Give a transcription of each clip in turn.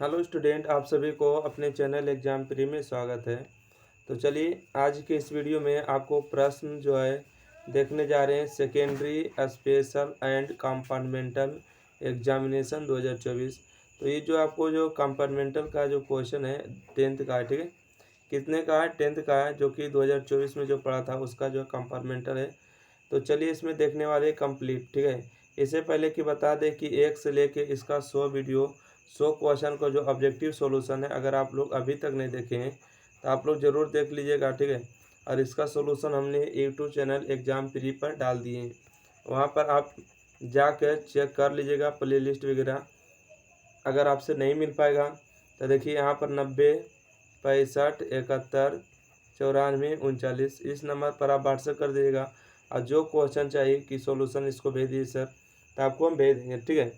Hello student, आप सभी को अपने चैनल एग्जाम प्री में स्वागत है। तो चलिए आज के इस वीडियो में आपको प्रश्न जो है देखने जा रहे हैं secondary special and compartmental examination 2024। तो ये जो आपको जो कंपार्टमेंटल का जो क्वेश्चन है 10th का है, ठीक है। कितने का है? 10th का है, जो कि 2024 में जो पढ़ा था उसका जो कंपार्टमेंटल है। तो चलिए इसमें देखने वाले कंप्लीट, ठीक है। इससे पहले कि बता दें कि 1 से लेके इसका 100 वीडियो 100 क्वेश्चन का जो ऑब्जेक्टिव सॉल्यूशन है, अगर आप लोग अभी तक नहीं देखे हैं तो आप लोग ज़रूर देख लीजिएगा, ठीक है। और इसका सॉल्यूशन हमने यूट्यूब चैनल एग्जाम प्री पर डाल दिए हैं, वहाँ पर आप जाकर चेक कर लीजिएगा प्लेलिस्ट वगैरह। अगर आपसे नहीं मिल पाएगा तो देखिए यहाँ पर 90 65 71 94 39 इस नंबर पर आप व्हाट्सएप कर दीजिएगा। और जो क्वेश्चन चाहिए कि सॉल्यूशन इसको भेज दीजिए सर, तो आपको हम भेज देंगे, ठीक है।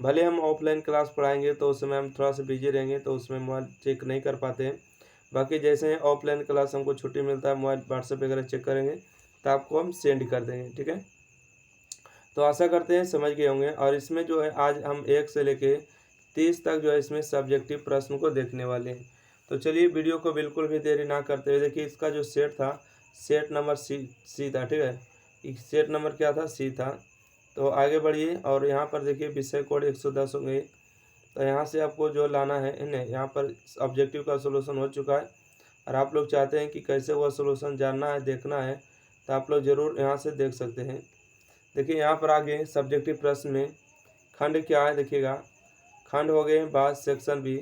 भले हम ऑफलाइन क्लास पढ़ाएंगे तो उस समय हम थोड़ा सा बिजी रहेंगे, तो उसमें मोबाइल चेक नहीं कर पाते हैं। बाकी जैसे ऑफलाइन क्लास हमको छुट्टी मिलता है, मोबाइल व्हाट्सएप वगैरह चेक करेंगे तो आपको हम सेंड कर देंगे, ठीक है। तो आशा करते हैं समझ गए होंगे। और इसमें जो है आज हम 1 से लेके 30 तक जो है इसमें सब्जेक्टिव प्रश्न को देखने वाले हैं। तो चलिए वीडियो को बिल्कुल भी देरी ना करते हुए देखिए, इसका जो सेट था, सेट नंबर सी था, ठीक है। सेट नंबर क्या था? सी था। तो आगे बढ़िए और यहाँ पर देखिए विषय कोड 110 हो गई। तो यहाँ से आपको जो लाना है इन्हें, यहाँ पर ऑब्जेक्टिव का सोल्यूशन हो चुका है। और आप लोग चाहते हैं कि कैसे वह सोल्यूशन जानना है, देखना है, तो आप लोग ज़रूर यहाँ से देख सकते हैं। देखिए यहाँ पर आगे सब्जेक्टिव प्रश्न में खंड क्या है देखिएगा। खंड हो गए बात सेक्शन बी।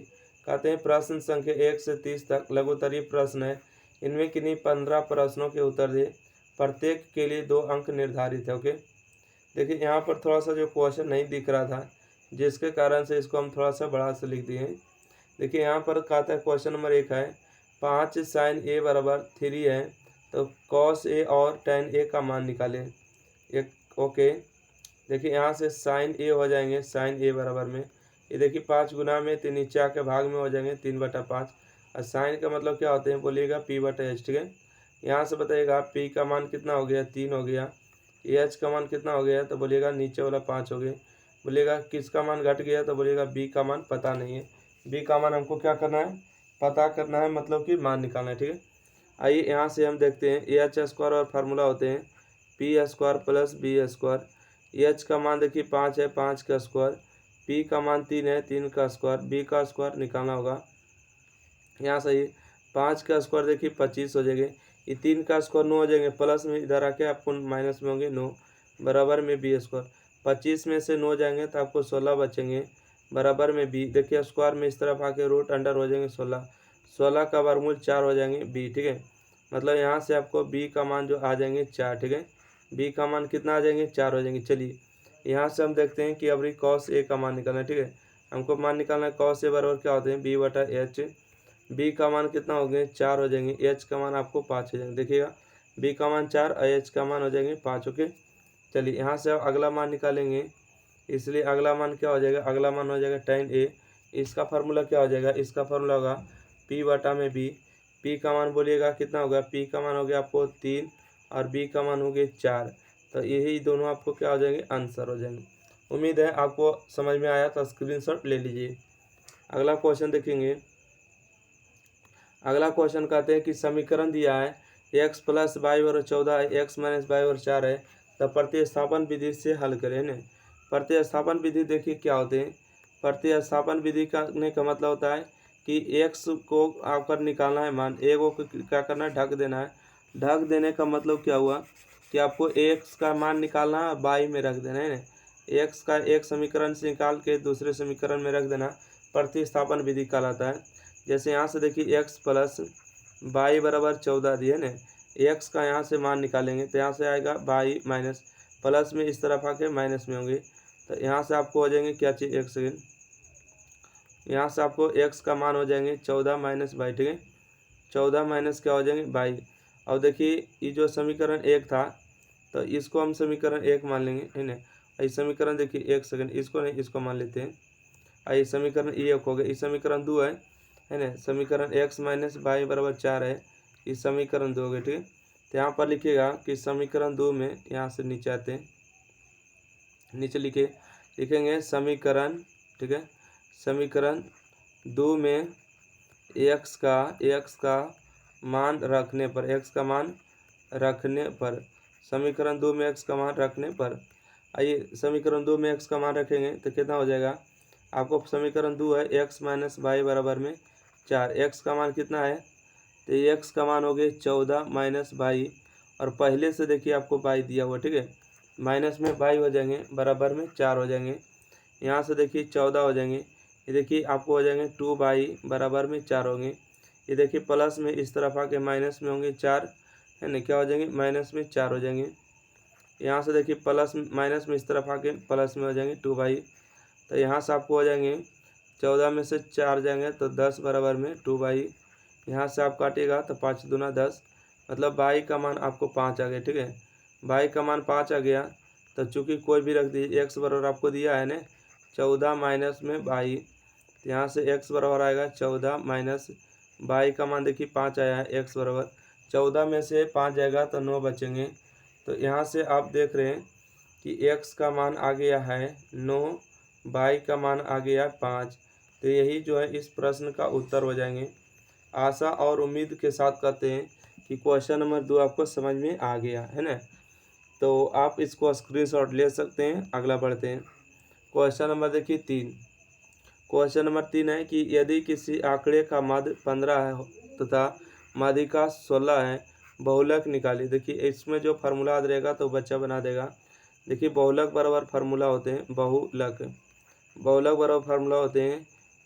कहते हैं प्रश्न संख्या 1 से 30 तक लघुत्तरीय प्रश्न है, इनमें किन्हीं 15 प्रश्नों के उत्तर दे, प्रत्येक के लिए 2 अंक निर्धारित है। ओके, देखिए यहाँ पर थोड़ा सा जो क्वेश्चन नहीं दिख रहा था, जिसके कारण से इसको हम थोड़ा सा बड़ा से लिख दिए हैं। देखिए यहाँ पर कहता है क्वेश्चन नंबर 1 है 5 साइन ए बराबर 3 है, तो कॉस ए और टेन ए का मान निकालें। एक ओके, देखिए यहाँ से साइन ए हो जाएंगे, साइन ए बराबर में ये देखिए 5 गुना में 3 नीचे आके भाग में हो जाएंगे 3/5। और साइन का मतलब क्या होते हैं बोलिएगा P/H, ठीक है। यहाँ से बताइएगा P का मान कितना हो गया? 3 हो गया। H का मान कितना हो गया? तो बोलिएगा नीचे वाला 5 हो गए। बोलिएगा किसका मान घट गया? तो बोलिएगा B का मान पता नहीं है। B का मान हमको क्या करना है? पता करना है, मतलब कि मान निकालना है, ठीक है। आइए यहाँ से हम देखते हैं AH² और फार्मूला होते हैं P² प्लस B²। एच का मान देखिए 5 है, 5 का स्क्वायर। पी का मान 3 है, 3 का स्क्वायर। बी का स्क्वायर निकालना होगा। यहाँ सही 5 का स्क्वायर देखिए 25 हो जाएंगे। ये 3 का स्क्वायर 9 हो जाएंगे, प्लस में इधर आके आपको माइनस में होंगे 9, बराबर में B²। 25 में से 9 जाएंगे तो आपको 16 बचेंगे, बराबर में बी। देखिए स्क्वायर में इस तरफ आके रूट अंडर हो जाएंगे 16, 16 का वर्गमूल 4 हो जाएंगे बी, ठीक है। मतलब यहाँ से आपको बी का मान जो आ जाएंगे 4, ठीक है। बी का मान कितना आ जाएंगे? 4 हो जाएंगे। चलिए यहाँ से हम देखते हैं कि अभी कॉस ए का मान निकालना है, ठीक है। हमको मान निकालना है कॉस ए बराबर क्या होते हैं B/H। बी का मान कितना हो गए? 4 हो जाएंगे। एच का मान आपको 5 हो जाएंगे। देखिएगा बी का मान 4 और एच का मान हो जाएंगे 5। ओके, चलिए यहाँ से अब अगला मान निकालेंगे, इसलिए अगला मान क्या हो जाएगा? अगला मान हो जाएगा tan ए। इसका फार्मूला क्या हो जाएगा? इसका फार्मूला होगा P/B। पी का मान बोलिएगा कितना होगा? पी का मान हो गया आपको 3 और बी का मान हो गया 4। तो यही दोनों आपको क्या हो जाएंगे? आंसर हो जाएंगे। उम्मीद है आपको समझ में आया, तो स्क्रीनशॉट ले लीजिए। अगला क्वेश्चन देखेंगे। अगला क्वेश्चन कहते हैं कि समीकरण दिया है x + y/14 है, x - y/4 है, तो प्रतिस्थापन विधि से हल करें ना। प्रतिस्थापन विधि देखिए क्या होते हैं। प्रतिस्थापन विधि करने का मतलब होता है कि x को आपको निकालना है मान, a को क्या करना है? ढक देना है। ढक देने का मतलब क्या हुआ कि आपको x का मान निकालना है, y में रख देना है ना। x का एक समीकरण से निकाल के दूसरे समीकरण में रख देना प्रतिस्थापन विधि कहलाता है। जैसे यहाँ से देखिए x + y/14 दिए ना, x का यहाँ से मान निकालेंगे तो यहाँ से आएगा y माइनस, प्लस में इस तरफ आके माइनस में होंगे। तो यहाँ से आपको हो जाएंगे क्या चीज़? एक सेकेंड, यहाँ से आपको x का मान हो जाएंगे 14 - y, ठीक है। 14 माइनस क्या हो जाएंगे? y। और देखिए ये जो समीकरण 1 था, तो इसको हम समीकरण 1 मान लेंगे, है ना। ये समीकरण देखिए, एक सेकेंड, इसको नहीं इसको मान लेते हैं। ये समीकरण 1 हो गया। ये समीकरण 2 है ना। समीकरण x - y/4 है, ये समीकरण 2 हो गया, ठीक है। तो यहाँ पर लिखिएगा कि समीकरण 2 में, यहाँ से नीचे आते हैं, नीचे लिखेंगे समीकरण, ठीक है। समीकरण 2 में एक्स का मान रखने पर, एक्स का मान रखने पर, समीकरण 2 में एक्स का मान रखने पर, आइए समीकरण 2 में एक्स का मान रखेंगे तो कितना हो जाएगा। आपको समीकरण 2 है एक्स माइनस वाई बराबर में 4। एक्स का मान कितना है, तो एक्स का मान हो गया 14 माइनस वाई, और पहले से देखिए आपको वाई दिया हुआ, ठीक है, माइनस में वाई हो जाएंगे, बराबर में 4 हो जाएंगे। यहाँ से देखिए 14 हो जाएंगे, ये देखिए आपको हो जाएंगे 2 वाई बराबर में 4 होंगे। ये देखिए प्लस में इस तरफ आके माइनस में होंगे 4, है ना, क्या हो जाएंगे, माइनस में 4 हो जाएंगे। यहाँ से देखिए प्लस माइनस में इस तरफ आके प्लस में हो जाएंगे 2 वाई, तो यहाँ से आपको हो जाएंगे 14 में से 4 जाएंगे तो 10 बराबर में 2 वाई। यहाँ से आप काटिएगा तो 5 दूना 10, मतलब वाई का मान आपको 5 आ गया, ठीक है, वाई का मान 5 आ गया। तो चूँकि कोई भी रख दीजिए, एक्स बराबर आपको दिया है ना 14 माइनस में वाई, तो यहाँ से एक्स बराबर आएगा 14 माइनस वाई का मान देखिए 5 आया है, एक्स बराबर 14 में से 5 जाएगा तो 9 बचेंगे। तो यहाँ से आप देख रहे हैं कि एक्स का मान आ गया है 9, वाई का मान आ गया 5। तो यही जो है इस प्रश्न का उत्तर हो जाएंगे। आशा और उम्मीद के साथ कहते हैं कि क्वेश्चन नंबर 2 आपको समझ में आ गया है ना, तो आप इसको स्क्रीनशॉट ले सकते हैं। अगला बढ़ते हैं, क्वेश्चन नंबर देखिए 3। क्वेश्चन नंबर 3 है कि यदि किसी आंकड़े का मध्य 15 है तथा माध्यिका 16 है, बहुलक निकालिए। देखिए इसमें जो फार्मूला याद रहेगा तो बच्चा बना देगा। देखिए बहुलक बराबर फार्मूला होते हैं, बहुलक बराबर फार्मूला होते हैं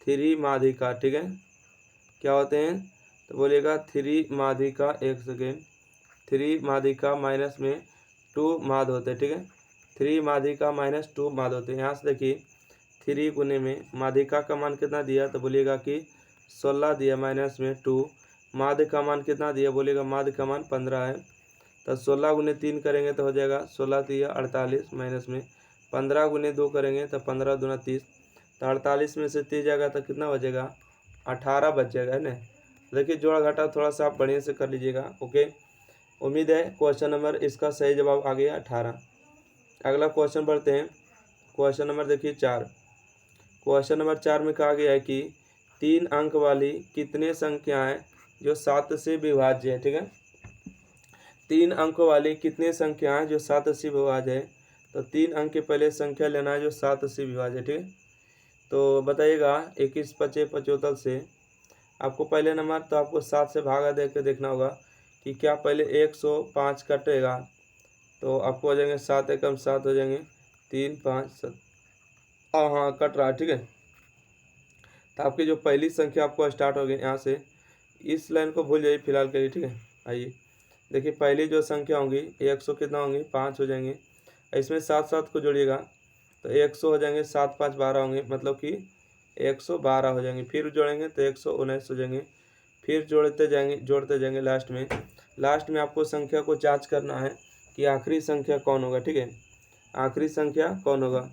3 माध्यिका, ठीक है, क्या होते हैं, तो बोलिएगा 3 माध्यिका, एक सेकेंड, 3 माध्यिका माइनस में 2 माध्य होते हैं, ठीक है, 3 माध्यिका माइनस 2 माध्य होते हैं। यहाँ से देखिए 3 गुने में माध्यिका का मान कितना दिया, तो बोलिएगा कि 16 दिया, माइनस में 2, माध्य का मान कितना दिया, बोलिएगा माध्य का मान 15 है। तो 16 गुने 3 करेंगे तो हो जाएगा 16 दिया 48, माइनस में 15 गुने 2 करेंगे तो 15 दूना 30, तो 48 में से 30 जाएगा तो कितना बचेगा, 18 बच जाएगा, है ना। देखिए जोड़ा घटा थोड़ा सा आप बढ़िया से कर लीजिएगा। ओके, उम्मीद है क्वेश्चन नंबर इसका सही जवाब आ गया 18। अगला क्वेश्चन बढ़ते हैं, क्वेश्चन नंबर देखिए 4। क्वेश्चन नंबर 4 में कहा गया है कि 3 अंक वाली कितने संख्याएं जो 7 से विभाज्य है, ठीक है, 3 अंकों वाली कितने संख्याएं जो 7 से विभाज्य है। तो 3 अंक के पहले संख्या लेना है जो 7 से विभाज्य है, ठीक है, तो बताइएगा 21 25 75 से आपको पहले नंबर तो आपको 7 से भागा दे के देखना होगा कि क्या पहले 105 कटेगा, तो आपको हो जाएंगे 7 एकम 7 हो जाएंगे 3 5 7, हाँ कट रहा है, ठीक है। तो आपकी जो पहली संख्या आपको स्टार्ट होगी यहाँ से, इस लाइन को भूल जाइए फिलहाल के लिए, ठीक है। आइए देखिए पहली जो संख्या होंगी 100 कितना होंगी 5 हो जाएंगे, इसमें 7 7 को जोड़िएगा तो 100 हो जाएंगे, 7 5 12 होंगे, मतलब कि 112 हो जाएंगे। फिर जोड़ेंगे तो 119 हो जाएंगे, फिर जोड़ते जाएंगे लास्ट में आपको संख्या को जांच करना है कि आखिरी संख्या कौन होगा, ठीक है, आखिरी संख्या कौन होगा।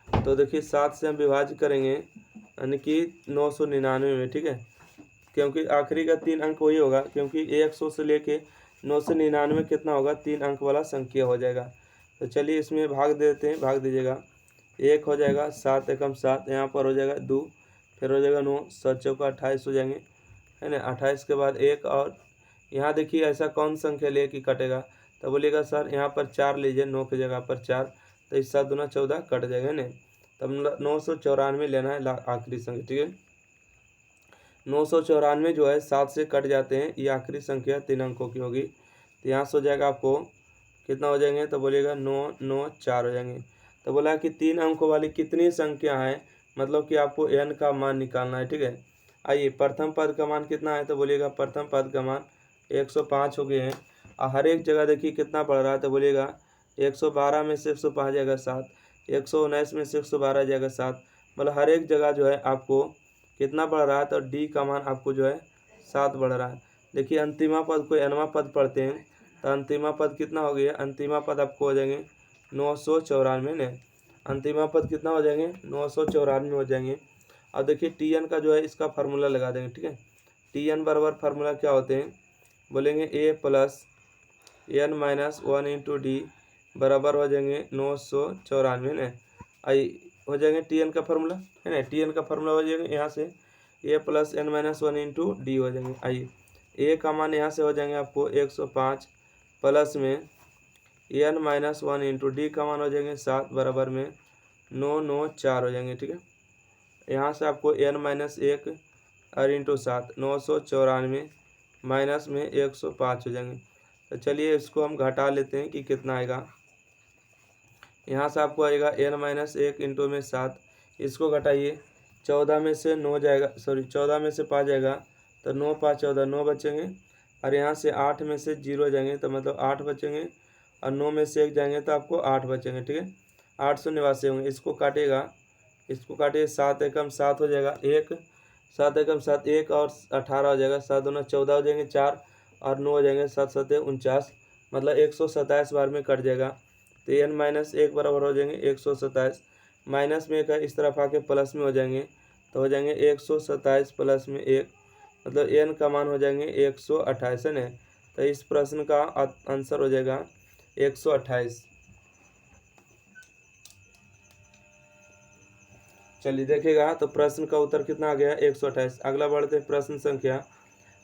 तो देखिए 7 से हम विभाज्य करेंगे यानी कि 999 में, ठीक है, क्योंकि आखिरी का 3 अंक वही होगा, क्योंकि 100 से लेके 999 कितना होगा 3 अंक वाला संख्या हो जाएगा। तो चलिए इसमें भाग देते हैं, भाग दीजिएगा, 1 हो जाएगा 7 एकम 7, यहाँ पर हो जाएगा 2, फिर हो जाएगा 9, 7 चौका 28 हो जाएंगे, है ना, 28 के बाद 1, और यहाँ देखिए ऐसा कौन संख्या ले कि कटेगा, तो बोलिएगा सर यहाँ पर 4 लीजिए, 9 की जगह पर 4, तो इस 7 दूना 14 कट जाएगा ना, तब 994 लेना है आखिरी संख्या, ठीक है। 994 जो है 7 से कट जाते हैं, ये आखिरी संख्या 3 अंकों की होगी, तो यहाँ से हो जाएगा आपको कितना हो जाएंगे, तो बोलिएगा 994 हो जाएंगे। तो बोला कि 3 अंकों वाली कितनी संख्या है, मतलब कि आपको n का मान निकालना है, ठीक है। आइए प्रथम पद का मान कितना है, तो बोलिएगा प्रथम पद का मान 105 हो गए हैं, और हर एक जगह देखिए कितना बढ़ रहा है, तो बोलिएगा 112 में से 105 जाएगा 7, 119 में से 112 जाएगा 7, मतलब हर एक जगह जो है आपको कितना बढ़ रहा है, तो डी का मान आपको जो है 7 बढ़ रहा है। देखिए अंतिमा पद को nवा पद पढ़ते हैं, तो अंतिमा पद कितना हो गया, अंतिमा पद आपको हो जाएंगे 994 ने, अंतिमा पद कितना हो जाएंगे 994 हो जाएंगे। अब देखिए Tn का जो है इसका फार्मूला लगा देंगे, ठीक है, Tn बराबर फार्मूला क्या होते हैं, बोलेंगे a plus n minus 1 into D बराबर हो जाएंगे 994 ने, आई हो जाएंगे Tn का फार्मूला, है ना, Tn का फार्मूला हो जाएगा यहाँ से A plus N minus one into D हो जाएंगे। आइए ए का मान यहाँ से हो जाएंगे आपको 105 प्लस में n minus one into D का मान हो जाएंगे 7 बराबर में 994 हो जाएंगे। ठीक है, यहाँ से आपको एन माइनस 1 और इंटू 7 994 माइनस में 105 हो जाएंगे। तो चलिए इसको हम घटा लेते हैं कि कितना आएगा। यहाँ से आपको आएगा एन माइनस 1 इंटू में 7, इसको घटाइए 14 में से 9 जाएगा, सॉरी 14 में से 5 जाएगा तो 9 5 14 9 बचेंगे, और यहाँ से 8 में से 0 जाएंगे तो मतलब 8 बचेंगे, और 9 में से 1 जाएंगे तो आपको 8 बचेंगे। ठीक है, 889 होंगे। इसको काटिएगा, इसको काटिए 7 एकम 7 हो जाएगा 1, 7 एकम 7 1 और 18 हो जाएगा, 7 दूना 14 हो जाएंगे 4 और 9 हो जाएंगे 7 7 49, मतलब 127 बार में कट जाएगा। तो एन माइनस 1 बराबर हो जाएंगे 127, माइनस में 1 है इस तरफ आके प्लस में हो जाएंगे तो हो जाएंगे 127 प्लस में 1, मतलब एन का मान हो जाएंगे 128 है ना। तो इस प्रश्न का आंसर हो जाएगा 128। चलिए देखिएगा तो प्रश्न का उत्तर कितना आ गया 128। अगला बढ़ते हैं प्रश्न संख्या,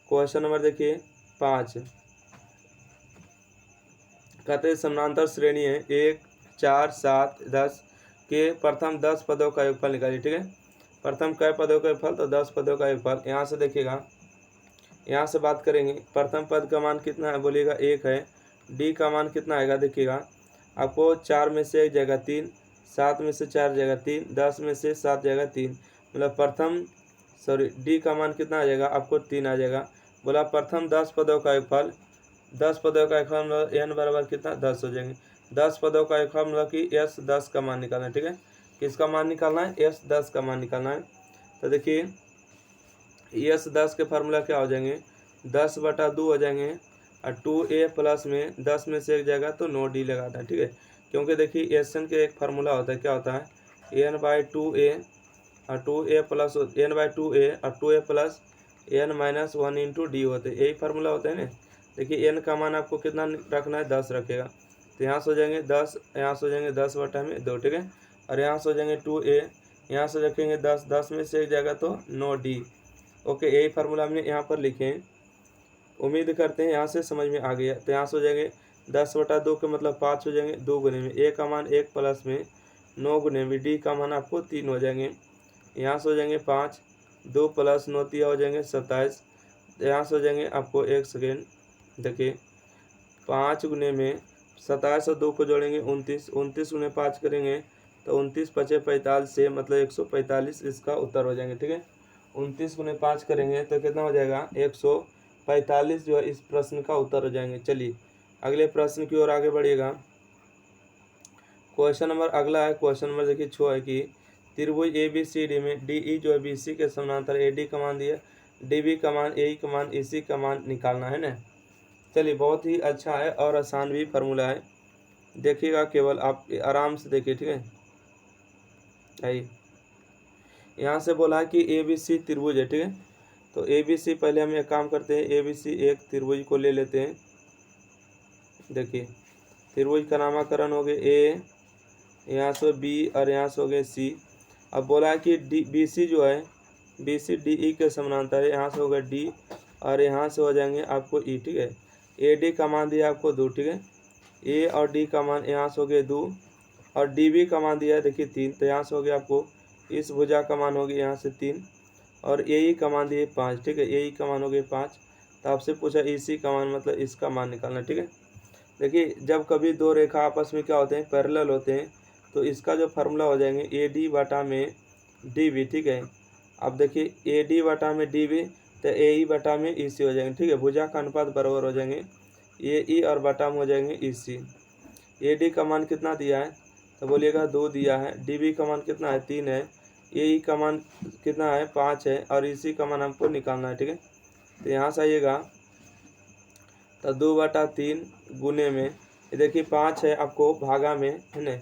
क्वेश्चन नंबर देखिए 5। कहते हैं समानांतर श्रेणी है 1 4 7 10 के प्रथम 10 पदों का योगफल निकालिए। ठीक है, प्रथम कई पदों का योगफल, तो 10 पदों का योगफल। यहाँ से देखिएगा, यहाँ से बात करेंगे प्रथम पद का मान कितना है बोलिएगा 1 है, डी का मान कितना आएगा देखिएगा आपको 4 में से 1 जाएगा 3, 7 में से 4 जाएगा 3, 10 में से 7 जाएगा 3, मतलब प्रथम सॉरी डी का मान कितना आ जाएगा आपको 3 आ जाएगा। बोला प्रथम 10 पदों का योगफल, 10 पदों का योगफल मतलब एन बराबर कितना 10 हो जाएंगे। 10 पदों का योगफल मतलब कि एस 10 का मान निकालना है। ठीक है, किसका मान निकालना है, एस 10 का मान निकालना है। तो देखिए एस 10 के फार्मूला क्या हो जाएंगे 10/2 हो जाएंगे, और 2a प्लस में 10 में से 1 जाएगा तो 9d लगाता है। ठीक है, क्योंकि देखिए एसन के एक फार्मूला होता है, क्या होता है n/2a और 2a प्लस n/2a और 2a plus n minus 1 into D होते हैं, यही फार्मूला होता है ना। देखिए n का मान आपको कितना रखना है 10 रखेगा, तो यहाँ से हो जाएंगे 10, यहाँ से हो जाएंगे 10/2। ठीक है, और यहाँ से हो जाएंगे 2a, यहाँ से रखेंगे 10, 10 में से 1 जाएगा तो 9d। ओके, यही फार्मूला हमने यहाँ पर लिखे हैं, उम्मीद करते हैं यहाँ से समझ में आ गया। तो यहाँ से हो जाएंगे 10/2 के मतलब 5 हो जाएंगे, 2 गुने में ए का मान 1 प्लस में 9 गुने में डी का मान आपको 3 हो जाएंगे। यहाँ से हो जाएंगे 5, 2 प्लस 9 3 हो जाएंगे 27। यहाँ से हो जाएंगे आपको 1 सेकेंड देखिए 5 गुने में 27 और 2 को जोड़ेंगे 29, 29 गुने 5 करेंगे तो 29 पचे 45 से मतलब 145 इसका उत्तर हो जाएंगे। ठीक है, 29 गुने 5 करेंगे तो कितना हो जाएगा 145 जो है इस प्रश्न का उत्तर हो जाएंगे। चलिए अगले प्रश्न की ओर आगे बढ़िएगा। क्वेश्चन नंबर अगला है, क्वेश्चन नंबर देखिए 6 है कि त्रिभुज ए बी सी डी में डी ई जो है बी सी के समानांतर ए डी का मान दिया, डी बी का मान ए ई का मान ई सी का मान निकालना है ना। चलिए बहुत ही अच्छा है और आसान भी फार्मूला है, देखिएगा केवल आप आराम से देखिए। ठीक है, आइए यहाँ से बोला है कि ए बी सी त्रिभुज है। ठीक है, तो ए बी सी पहले हम एक काम करते हैं, ए बी सी एक त्रिभुज को ले लेते हैं। देखिए त्रिभुज का नामकरण हो गए ए, यहाँ से बी और यहाँ से हो गए सी। अब बोला है कि डी बी सी जो है बी सी डी ई के समानांतर है, यहाँ से हो गया डी और यहाँ से हो जाएंगे आपको ई। ठीक है, ए डी का मान दिया आपको 2। ठीक है, ए और डी का मान यहाँ से हो गए 2 और डी बी का मान दिया है देखिए 3, तो यहाँ से हो गया आपको इस भुजा का मान हो गया यहाँ से 3 और ए ई का मान दिए 5। ठीक है, ए ई का मान हो गया 5। तो आपसे पूछा ई सी का मान मतलब इसका मान निकालना। ठीक है, देखिए जब कभी दो रेखा आपस में क्या होते हैं पैरेलल होते हैं तो इसका जो फार्मूला हो जाएंगे ए डी बटा में डी बी। ठीक है, अब देखिए ए डी बटा में डी बी तो ए ई बटा में ई सी हो जाएंगे। ठीक है, भुजा का अनुपात बराबर हो जाएंगे ए ई और बटा में हो जाएंगे ई सी। ए डी का मान कितना दिया है तो बोलिएगा 2 दिया है, डी बी का मान कितना है 3 है, ए ई का मान कितना है 5 है और ई सी का मान हमको निकालना है। ठीक है, तो यहाँ से आइएगा तो 2/3 गुने में ये देखिए 5 है आपको भागा में है ना।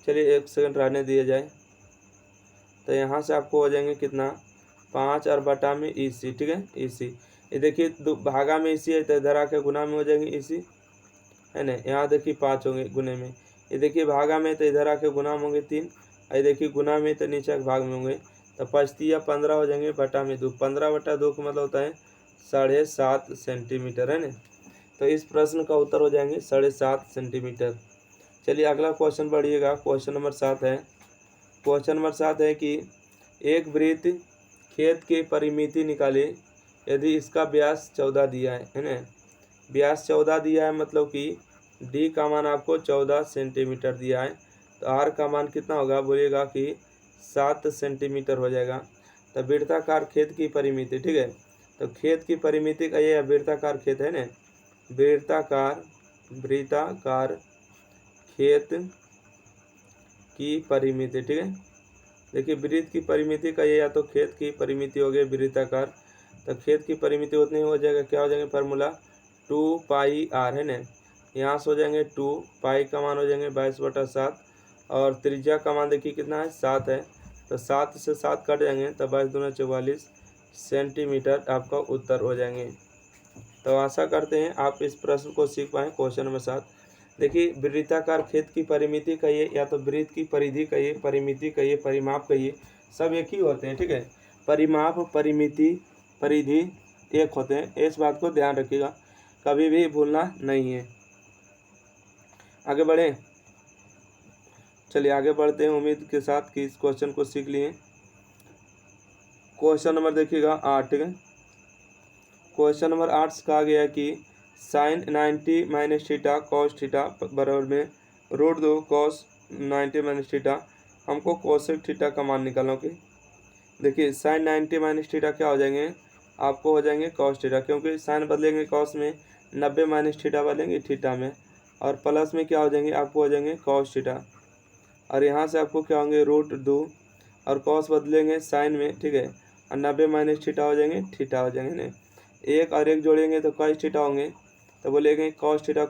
चलिए 1 सेकंड रहने दिया जाए, तो यहाँ से आपको हो जाएंगे कितना 5 और बटा में ई सी। ठीक है, ई सी ये देखिए भागा में ई सी है तो इधर आके गुना में हो जाएंगे ई सी है ना। यहाँ देखिए 5 होंगे गुने में, ये देखिए भागा में तो इधर आके गुना में होंगे 3, ये देखिए गुना में तो नीचे भाग में होंगे। तो 5 15 हो जाएंगे बटा में 2, 15/2 का मतलब होता है 7.5 सेंटीमीटर, है ना। तो इस प्रश्न का उत्तर हो जाएंगे 7.5 सेंटीमीटर। चलिए अगला क्वेश्चन बढ़िएगा। क्वेश्चन नंबर 7 है। क्वेश्चन नंबर 7 है कि एक वृत्त खेत की परिमिति निकाले यदि इसका व्यास 14 दिया है ना। व्यास 14 दिया है मतलब कि डी का मान आपको 14 सेंटीमीटर दिया है, तो आर का मान कितना होगा बोलिएगा कि 7 सेंटीमीटर हो जाएगा। तो वृत्ताकार खेत की परिमिति, ठीक है, तो खेत की परिमिति का ये वृत्ताकार खेत है ना, वृत्ताकार खेत की परिमिति, ठीक है। देखिए वृत्त की परिमिति का ये या तो खेत की परिमिति हो गई वृत्ताकार, तो खेत की परिमिति उतनी हो जाएगा, क्या हो जाएंगे फार्मूला 2πr, है ना। यहाँ से हो जाएंगे 2 पाई का मान हो जाएंगे 22/7 और त्रिज्या का मान देखिए कितना है 7 है, तो 7 से 7 कट जाएंगे तो 22 दूना 44 सेंटीमीटर आपका उत्तर हो जाएंगे। तो आशा करते हैं आप इस प्रश्न को सीख पाएँ। क्वेश्चन नंबर 7 देखिए वृत्ताकार खेत की परिमिति कहिए या तो वृत्त की परिधि कहिए, परिमिति कहिए, परिमाप कहिए, सब एक ही होते हैं, ठीक है। परिमाप, परिमिति, परिधि एक होते हैं, इस बात को ध्यान रखिएगा, कभी भी भूलना नहीं है। आगे बढ़े, चलिए आगे बढ़ते हैं उम्मीद के साथ कि इस क्वेश्चन को सीख लिए। क्वेश्चन नंबर देखिएगा 8, ठीक है। क्वेश्चन नंबर 8 से कहा गया कि sine 90 minus theta cos theta बराबर में √2 कॉस 90 माइनस थीटा, हमको कोसेक थीटा का मान निकालना होगा। देखिए साइन 90 माइनस थीटा क्या हो जाएंगे, आपको हो जाएंगे कॉस थीटा, क्योंकि साइन बदलेंगे कॉस में, 90 माइनस थीटा बदलेंगे थीटा में, और प्लस में क्या हो जाएंगे आपको हो जाएंगे कॉस थीटा, और यहाँ से आपको क्या होंगे √2 और कॉस बदलेंगे साइन में, ठीक है, और 90 माइनस थीटा हो जाएंगे थीटा हो जाएंगे ना। एक और एक जोड़ेंगे तो कॉस थीटा होंगे, तो बोलेंगे कॉस थीटा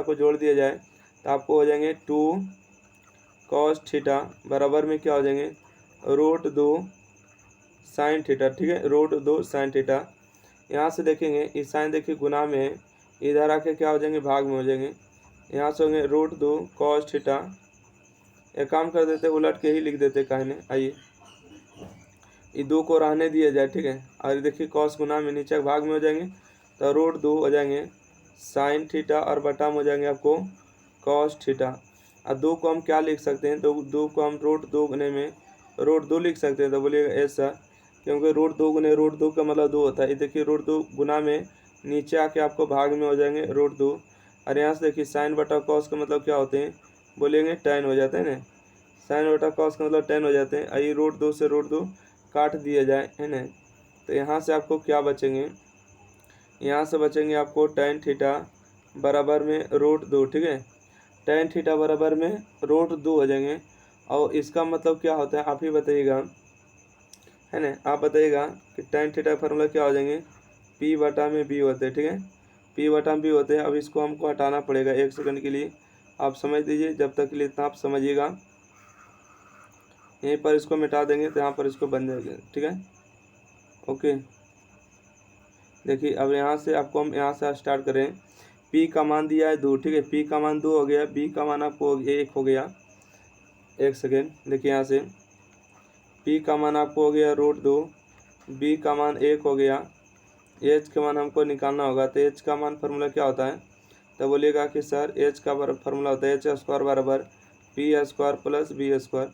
को जोड़ दिया जाए तो आपको हो जाएंगे 2 कॉस थीटा बराबर में क्या हो जाएंगे √2 साइन थीटा, ठीक है, √2 साइन थीटा। यहाँ से देखेंगे इस साइन देखिए गुना में है, इधर आके क्या हो जाएंगे भाग में हो जाएंगे, यहाँ से होंगे √2 कॉस थीटा। एक काम कर देते उलट के ही लिख देते काहे ने, आइए ये 2 को रहने दिया जाए, ठीक है, और देखिए कॉस गुना में नीचे भाग में हो जाएंगे तो √2 हो जाएंगे साइन थीटा और बटा में हो जाएंगे आपको कॉस थीटा। और 2 को हम क्या लिख सकते हैं, तो 2 को हम √2 गुने में √2 लिख सकते हैं, तो बोलिएगा ऐसा, क्योंकि √2 गुने √2 का मतलब 2 होता है। ये देखिए √2 गुना में नीचे आके आपको भाग में हो जाएंगे √2, और यहाँ से देखिए साइन बटा कॉस का मतलब क्या होते हैं, बोलेंगे tan हो जाते हैं ना, साइन बटा कॉस का मतलब tan हो जाते हैं। ये √2 से √2 काट दिया जाए, है ना, तो यहाँ से आपको क्या बचेंगे, यहाँ से बचेंगे आपको tan थीटा बराबर में √2, ठीक है, tan थीटा बराबर में √2 हो जाएंगे। और इसका मतलब क्या होता है आप ही बताइएगा, है ना, आप बताइएगा कि tan थीटा फार्मूला क्या हो जाएंगे P/B होते हैं, ठीक है, P/B होते हैं। अब इसको हमको हटाना पड़ेगा 1 सेकंड के लिए, आप समझ लीजिए, जब तक के लिए इतना आप समझिएगा, यहीं पर इसको मिटा देंगे तो यहाँ पर इसको बन जाएगा, ठीक है, ओके। देखिए अब यहाँ से आपको हम यहाँ से स्टार्ट करें, P का मान दिया है 2, ठीक है, P का मान 2 हो गया, B का मान आपको 1 हो गया, 1 सेकेंड, देखिए यहाँ से P का मान आपको हो गया √2, B का मान 1 हो गया, H का मान हमको निकालना होगा, तो H का मान फार्मूला क्या होता है, तो बोलिएगा कि सर H का फार्मूला होता है h² बराबर P² + B²।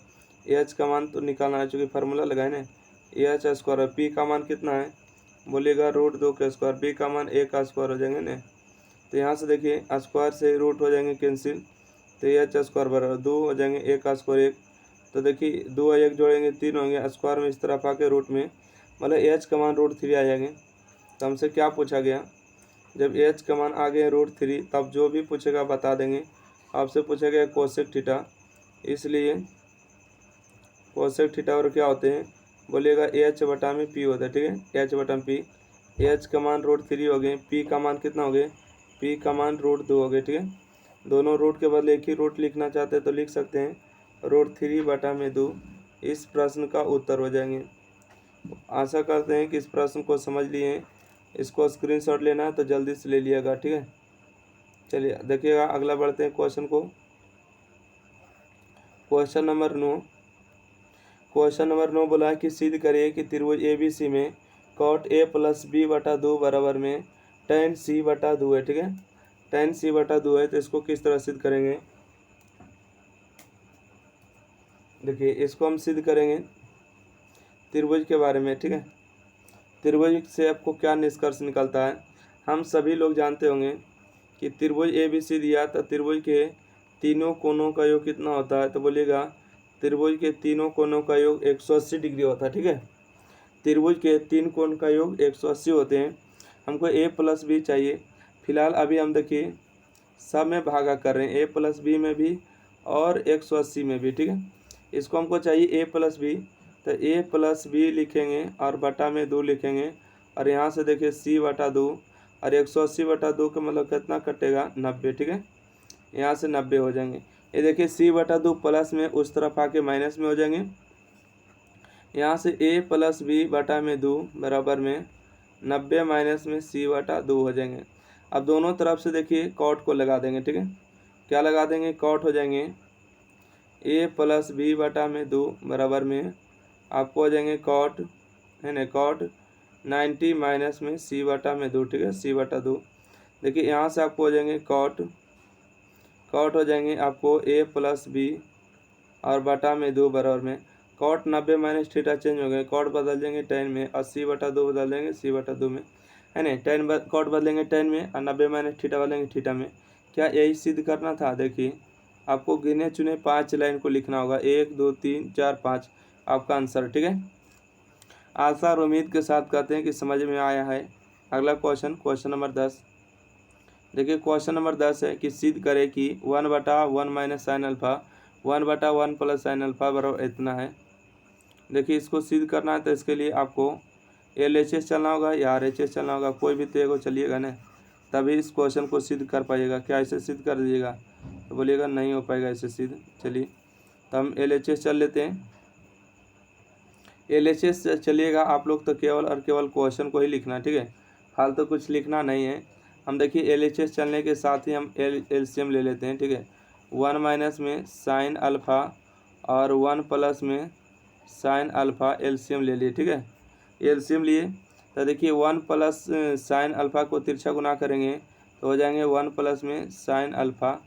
H का मान तो निकालना है, चूँकि फार्मूला लगाए ना, h², P का मान कितना है बोलिएगा √2 का स्क्वायर, B का मान 1 का स्क्वायर हो जाएंगे ना। तो यहाँ से देखिए स्क्वायर से रूट हो जाएंगे कैंसिल, तो h² बराबर 2 हो जाएंगे, 1 का स्क्वायर 1, तो देखिए 2 और 1 जोड़ेंगे 3 होंगे, स्क्वायर में इस तरफ आके रूट में मतलब h का मान √3 आ जाएंगे। तो हमसे क्या पूछा गया, जब h का मान आ गए √3 तब जो भी पूछेगा बता देंगे। आपसे पूछा गया कोसेक थीटा, इसलिए कोसेक थीटा और क्या होते हैं बोलिएगा H/P होता है, ठीक है, H/P। H का मान √3 हो गए, P का मान कितना हो गए, P का मान √2 हो गए, ठीक है, दोनों रूट के बदले एक ही रूट लिखना चाहते हैं तो लिख सकते हैं √3/2, इस प्रश्न का उत्तर हो जाएंगे। आशा करते हैं कि इस प्रश्न को समझ लिए हैं, इसको स्क्रीनशॉट लेना है तो जल्दी से ले लिएगा, ठीक है। चलिए देखिएगा अगला बढ़ते हैं क्वेश्चन को। क्वेश्चन नंबर 9, क्वेश्चन नंबर 9 बोला है कि सिद्ध करिए कि त्रिभुज ABC में कॉट A प्लस B बटा 2 बराबर में tan C बटा 2 है। ठीक है, tan C बटा 2 है, तो इसको किस तरह सिद्ध करेंगे? देखिए, इसको हम सिद्ध करेंगे त्रिभुज के बारे में। ठीक है, त्रिभुज से आपको क्या निष्कर्ष निकलता है? हम सभी लोग जानते होंगे कि त्रिभुज ABC दिया तो त्रिभुज के तीनों कोनों का योग कितना होता है? तो बोलिएगा त्रिभुज के तीनों कोनों का योग 180 डिग्री होता है। ठीक है, त्रिभुज के तीन कोण का योग 180 होते हैं। हमको A प्लस बी चाहिए। फिलहाल अभी हम देखिए सब में भागा कर रहे हैं, A प्लस बी में भी और 180 में भी। ठीक है, इसको हमको चाहिए A प्लस बी, तो A प्लस बी लिखेंगे और बटा में 2 लिखेंगे, और यहाँ से देखिए C बटा 2, और 180 बटा 2 का मतलब कितना कटेगा? 90। ठीक है, यहाँ से 90 हो जाएंगे। ये देखिए C बटा 2 प्लस में उस तरफ आके माइनस में हो जाएंगे। यहाँ से A प्लस बी बटा में 2 बराबर में 90 माइनस में C बटा 2 हो जाएंगे। अब दोनों तरफ से देखिए कॉट को लगा देंगे। ठीक है, क्या लगा देंगे? कॉट हो जाएंगे A प्लस बी बटा में 2 बराबर में आपको हो जाएंगे कॉट, है ना, कॉट 90 माइनस में C बटा में 2। ठीक है, C बटा 2। देखिए यहाँ से आपको हो जाएंगे कॉट हो जाएंगे आपको A प्लस बी और बटा में 2 बराबर में कॉट 90 माइनस थीटा चेंज हो गए, कॉट बदल देंगे tan में, और C बटा 2 बदल देंगे C बटा 2 में, है ना। कॉट बदलेंगे tan में और 90 माइनस थीटा बदलेंगे थीटा में। क्या यही सिद्ध करना था? देखिए आपको गिने चुने 5 लाइन को लिखना होगा, 1 2 3 4 5 आपका आंसर। ठीक है, आशा और उम्मीद के साथ कहते हैं कि समझ में आया है। अगला क्वेश्चन, क्वेश्चन नंबर 10। देखिए क्वेश्चन नंबर 10 है कि सिद्ध करें कि 1/1 minus sine alpha 1/1 plus sine alpha बराबर इतना है। देखिए इसको सिद्ध करना है तो इसके लिए आपको LHS चलना होगा या RHS चलना होगा, कोई भी तो एगो चलिएगा ना, तभी इस क्वेश्चन को सिद्ध कर पाइएगा। क्या ऐसे सिद्ध कर दीजिएगा? तो बोलिएगा नहीं हो पाएगा ऐसे सिद्ध। चलिए तो हम LHS चल लेते हैं। LHS चलिएगा आप लोग तो केवल और केवल क्वेश्चन को ही लिखना। ठीक है, हाल तो कुछ लिखना नहीं है। हम देखिए LHS चलने के साथ ही हम LCM ले लेते हैं। ठीक है, 1 माइनस में साइन अल्फ़ा और 1 प्लस में साइन अल्फ़ा LCM ले लिए। ठीक है, LCM लिए तो देखिए 1 प्लस साइन अल्फ़ा को तिरछा गुना करेंगे तो हो जाएंगे 1 प्लस में साइन अल्फ़ा,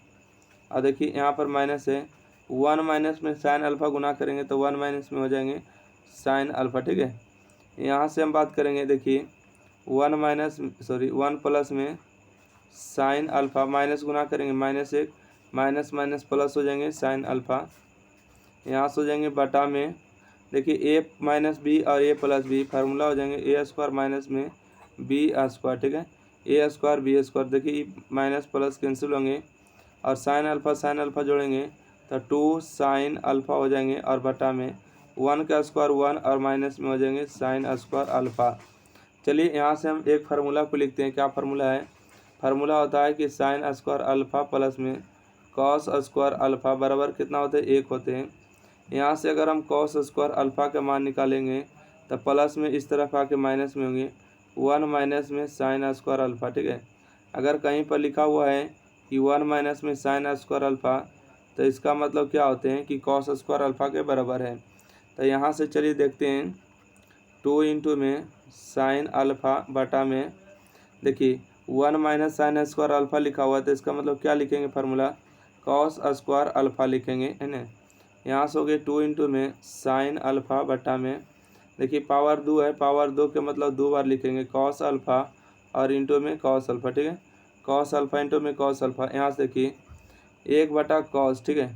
और देखिए यहाँ पर माइनस है, 1 माइनस में साइन अल्फ़ा गुना करेंगे तो 1 माइनस में हो जाएंगे साइन अल्फ़ा। ठीक है, यहाँ से हम बात करेंगे, देखिए 1 प्लस में साइन अल्फ़ा माइनस गुना करेंगे -1 माइनस माइनस प्लस हो जाएंगे साइन अल्फ़ा, यहाँ से हो जाएंगे बटा में, देखिए A माइनस बी और A प्लस बी फार्मूला हो जाएंगे A स्क्वायर माइनस में B स्क्वायर। ठीक है, A स्क्वायर B स्क्वायर, देखिए माइनस प्लस कैंसिल होंगे और साइन अल्फ़ा जोड़ेंगे तो 2 साइन अल्फ़ा हो जाएंगे, और बटा में 1 का स्क्वायर 1 और माइनस में हो जाएंगे साइन स्क्वायर अल्फ़ा। चलिए यहाँ से हम एक फार्मूला को लिखते हैं। क्या फार्मूला है? फार्मूला होता है कि साइन स्क्वायर अल्फ़ा प्लस में कॉस स्क्वायर अल्फ़ा बराबर कितना होते हैं? 1 होते हैं। यहाँ से अगर हम कॉस स्क्वायर अल्फ़ा का मान निकालेंगे तो प्लस में इस तरफ आके माइनस में होंगे 1 माइनस में साइन स्क्वायर अल्फ़ा। ठीक है, अगर कहीं पर लिखा हुआ है कि 1 माइनस में साइन स्क्वायर अल्फ़ा तो इसका मतलब क्या होते हैं कि कॉस स्क्वायर अल्फ़ा के बराबर है। तो यहाँ से चलिए देखते हैं 2 इंटू में साइन अल्फ़ा बटा में, देखिए 1 माइनस साइन स्क्वायर अल्फ़ा लिखा हुआ है तो इसका मतलब क्या लिखेंगे? फार्मूला कॉस स्क्वायर अल्फ़ा लिखेंगे, है ना। यहाँ से हो गए 2 इंटू में साइन अल्फ़ा बटा में, देखिए पावर 2 है, पावर 2 के मतलब 2 बार लिखेंगे कॉस अल्फ़ा और इंटू में कॉस अल्फ़ा। ठीक है, कॉस अल्फ़ा इंटू में कॉस अल्फ़ा, यहाँ से देखिए 1 बटा कॉस। ठीक है,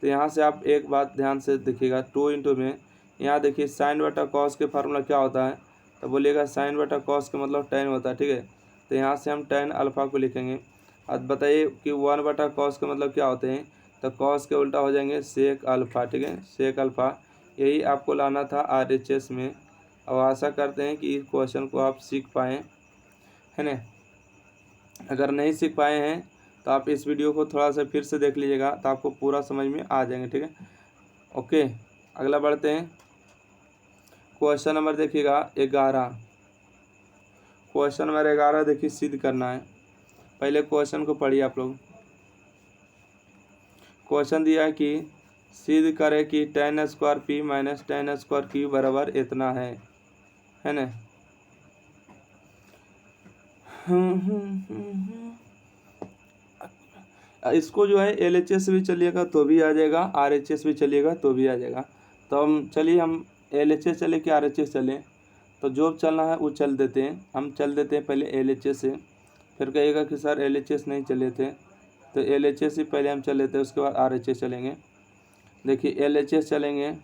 तो यहाँ से आप एक बात ध्यान से देखिएगा 2 इंटू में, यहाँ देखिए साइन बटा कॉस के फार्मूला क्या होता है? तो बोलिएगा साइन बटा कॉस का मतलब tan होता है। ठीक है, तो यहाँ से हम tan अल्फ़ा को लिखेंगे। अब बताइए कि 1 बटा कॉस का मतलब क्या होते हैं? तो कॉस के उल्टा हो जाएंगे सेक अल्फ़ा। ठीक है, सेक अल्फ़ा, यही आपको लाना था RHS में। अब आशा करते हैं कि इस क्वेश्चन को आप सीख पाएँ, है ना। अगर नहीं सीख पाए हैं तो आप इस वीडियो को थोड़ा सा फिर से देख लीजिएगा तो आपको पूरा समझ में आ जाएंगे। ठीक है, ओके अगला बढ़ते हैं। क्वेश्चन नंबर देखिएगा 11। क्वेश्चन नंबर 11 देखिए सिद्ध करना है। पहले क्वेश्चन को पढ़िए आप लोग। क्वेश्चन दिया है कि सिद्ध करें कि tan square P minus tan square Q बराबर इतना है ना। इसको जो है LHS भी चलिएगा तो भी आ जाएगा, RHS भी चलिएगा तो भी आ जाएगा। तो हम LHS चले कि RHS चले, तो जो चलना है वो चल देते हैं। हम चल देते हैं पहले LHS से, फिर कहिएगा कि सर LHS नहीं चले थे, तो LHS ही पहले हम चल लेते हैं, उसके बाद RHS चलेंगे। देखिए LHS चलेंगे,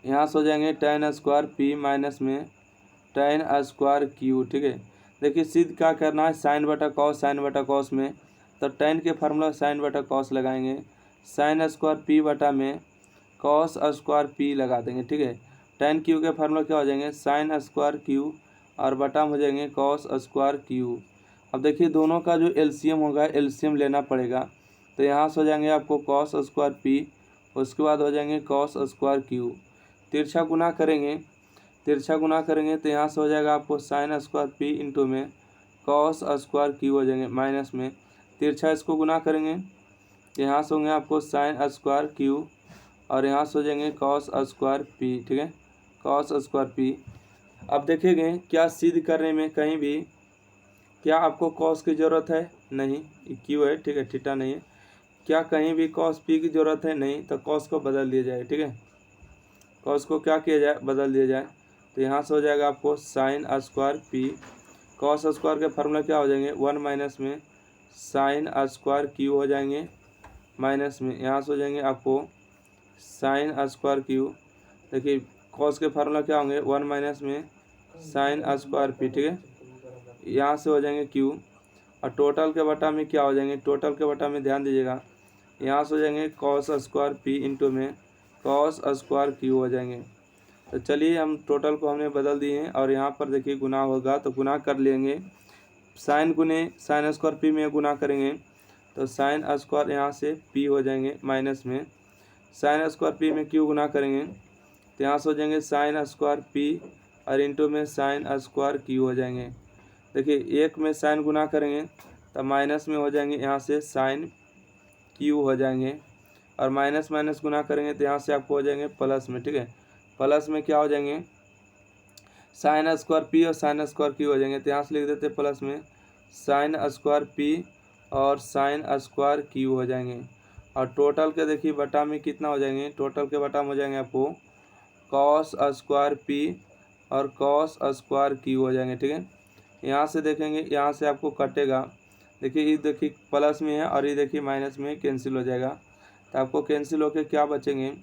यहाँ से हो जाएंगे tan स्क्वायर पी माइनस में tan स्क्वायर क्यू। ठीक है, देखिए सिद्ध क्या करना है, साइन बटा कॉस में, तो tan के फार्मूला साइन बटा कॉस लगाएंगे, साइन स्क्वायर पी बटा में कॉस स्क्वायर पी लगा देंगे। ठीक है, tan क्यू के फार्मूला क्या हो जाएंगे, साइन स्क्वायर क्यू और बटा में हो जाएंगे कॉस स्क्वायर क्यू। अब देखिए दोनों का जो LCM होगा, LCM लेना पड़ेगा, तो यहाँ से हो जाएंगे आपको कॉस स्क्वायर पी, उसके बाद हो जाएंगे कॉस स्क्वायर क्यू। तिरछा गुना करेंगे तो यहाँ से हो जाएगा आपको साइन स्क्वायर पी इंटू में कॉस स्क्वायर क्यू हो जाएंगे माइनस में। तिरछा इसको गुना करेंगे तो यहाँ से होंगे आपको साइन स्क्वायर क्यू और यहाँ से हो जाएंगे कॉस स्क्वायर पी। ठीक है, कॉस स्क्वायर पी। अब देखेंगे क्या सिद्ध करने में कहीं भी क्या आपको कॉस की ज़रूरत है, नहीं, क्यू है। ठीक है, थीटा नहीं है। क्या कहीं भी कॉस पी की ज़रूरत है, नहीं, तो कॉस को बदल दिया जाए। ठीक है, कॉस को क्या किया जाए, बदल दिया जाए, तो यहाँ से हो जाएगा आपको sine square P, cos square के फार्मूला क्या हो जाएंगे 1 माइनस में साइन स्क्वायर क्यू हो जाएंगे माइनस में, यहाँ से हो जाएंगे आपको साइन स्क्वायर क्यू। देखिए कॉस के फार्मूला क्या होंगे 1 माइनस में साइन स्क्वायर पी। ठीक है, यहाँ से हो जाएंगे क्यू और टोटल के बटा में क्या हो जाएंगे, टोटल के बटा में ध्यान दीजिएगा, यहाँ से हो जाएंगे कॉस स्क्वायर पी इंटू में कॉस स्क्वायर क्यू हो जाएंगे। तो चलिए हम टोटल को हमने बदल दिए हैं और यहाँ पर देखिए गुना होगा तो गुना कर लेंगे, साइन गुने साइन स्क्वायर पी में गुना करेंगे तो साइन स्क्वायर यहाँ से पी हो जाएंगे माइनस में, साइन स्क्वायर पी में क्यू गुना करेंगे तो यहाँ से हो जाएंगे साइन स्क्वायर पी और इंटू में साइन स्क्वायर क्यू हो जाएंगे। देखिए एक में साइन गुना करेंगे तो माइनस में हो जाएंगे, यहाँ से साइन क्यू हो जाएंगे और माइनस माइनस गुना करेंगे तो यहाँ से आपको हो जाएंगे प्लस में। ठीक है, प्लस में क्या हो जाएंगे साइन स्क्वायर पी और साइन स्क्वायर क्यू हो जाएंगे, तो यहाँ से लिख देते प्लस में साइन स्क्वायर पी और साइन स्क्वायर क्यू हो जाएंगे। और टोटल के देखिए बटा में कितना हो जाएंगे, टोटल के बटा में हो जाएंगे आपको कॉस स्क्वायर पी और कॉस स्क्वायर क्यू हो जाएंगे। ठीक है, यहाँ से देखेंगे, यहाँ से आपको कटेगा, देखिए ये देखिए प्लस में है और ये देखिए माइनस में कैंसिल हो जाएगा, तो आपको कैंसिल होकर क्या बचेंगे,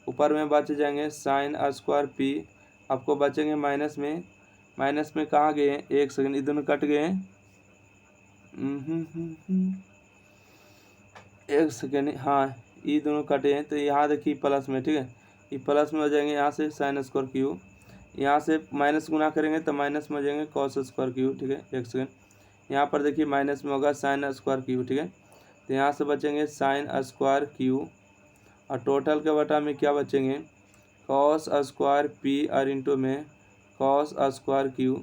ऊपर में बच जाएंगे साइन स्क्वायर पी, आपको बचेंगे माइनस में कहाँ गए हैं, एक सेकंड, ये दोनों कट गए हैं, एक सेकेंड, हाँ ये दोनों कटे हैं, तो यहाँ देखिए प्लस में। ठीक है, ये प्लस में हो जाएंगे, यहाँ से साइन स्क्वायर क्यू, यहाँ से माइनस गुना करेंगे तो माइनस में हो जाएंगे कॉस स्क्वायर क्यू। ठीक है, एक सेकेंड, यहाँ पर देखिए माइनस में होगा साइन स्क्वायर क्यू। ठीक है, तो यहाँ से बचेंगे साइन स्क्वायर क्यू और टोटल के बटा में क्या बचेंगे कॉस स्क्वायर पी और इंटू में कॉस स्क्वायर क्यू।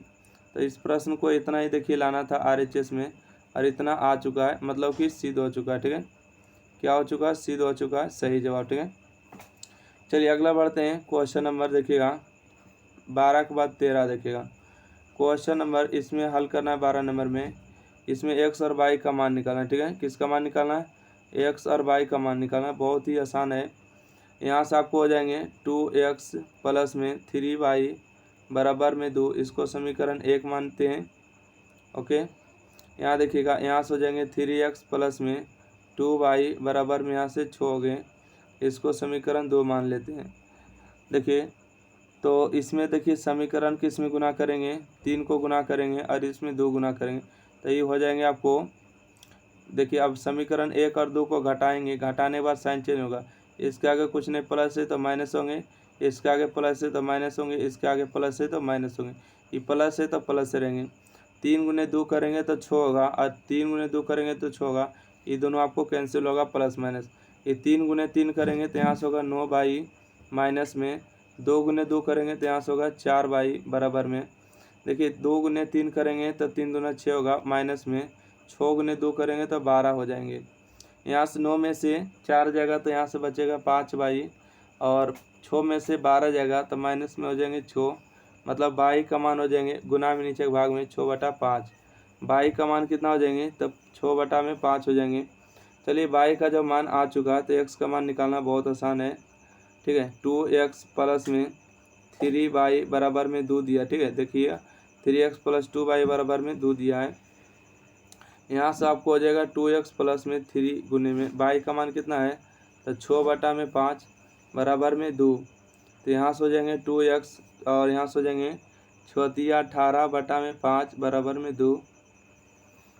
तो इस प्रश्न को इतना ही देखिए लाना था RHS में और इतना आ चुका है, मतलब कि सिद्ध हो चुका है। ठीक है, क्या हो चुका है, सिद्ध हो चुका है, सही जवाब। ठीक है, चलिए अगला बढ़ते हैं। क्वेश्चन नंबर देखिएगा 12 के बाद 13 देखिएगा। क्वेश्चन नंबर इसमें हल करना है 12 नंबर में, इसमें x और y का मान निकालना है। ठीक है, किसका मान निकालना है, x और y का मान निकालना है, बहुत ही आसान है। यहाँ से आपको हो जाएंगे 2x प्लस में 3y बराबर में 2, इसको समीकरण 1 मानते हैं। ओके, यहाँ देखिएगा, यहाँ से हो जाएंगे 3x प्लस में 2y बराबर में यहाँ से 6 हो गए, इसको समीकरण 2 मान लेते हैं। देखिए तो इसमें देखिए समीकरण किस में गुना करेंगे, 3 को गुना करेंगे और इसमें 2 गुना करेंगे, तो ये हो जाएंगे आपको। देखिए अब समीकरण 1 और 2 को घटाएंगे, घटाने के बाद साइन चेंज होगा, इसके आगे कुछ नहीं प्लस है तो माइनस होंगे, इसके आगे प्लस है तो माइनस होंगे, इसके आगे प्लस है तो माइनस होंगे, ये प्लस है तो प्लस रहेंगे। 3 गुने 2 करेंगे तो 6 होगा और 3 गुने 2 करेंगे तो 6 होगा, ये दोनों आपको कैंसिल होगा प्लस माइनस। ये 3 गुने 3 करेंगे तो यहाँ से होगा 9y माइनस में 2 गुने 2 करेंगे तो यहाँ से होगा 4y बराबर में। देखिए 2 गुने 3 करेंगे तो 3 दूना 6 होगा माइनस में, 6 गुने 2 करेंगे तो 12 हो जाएंगे। यहाँ से 9 में से 4 जाएगा तो यहाँ से बचेगा 5 बाई, और 6 में से 12 जाएगा तो माइनस में हो जाएंगे 6, मतलब बाई का मान हो जाएंगे गुना में नीचे के भाग में 6/5। बाई का मान कितना हो जाएंगे तब 6/5 हो जाएंगे। चलिए बाई का जब मान आ चुका है तो एक्स का मान निकालना बहुत आसान है। ठीक है, 2x प्लस में 3y बराबर में 2 दिया। ठीक है, देखिए 3x प्लस 2y बराबर में 2 दिया है। यहाँ से आपको हो जाएगा 2x प्लस में 3 गुने में y का मान कितना है तो 6/5 बराबर में 2। तो यहाँ से हो जाएंगे 2x और यहाँ से हो जाएंगे 18/5 बराबर में 2।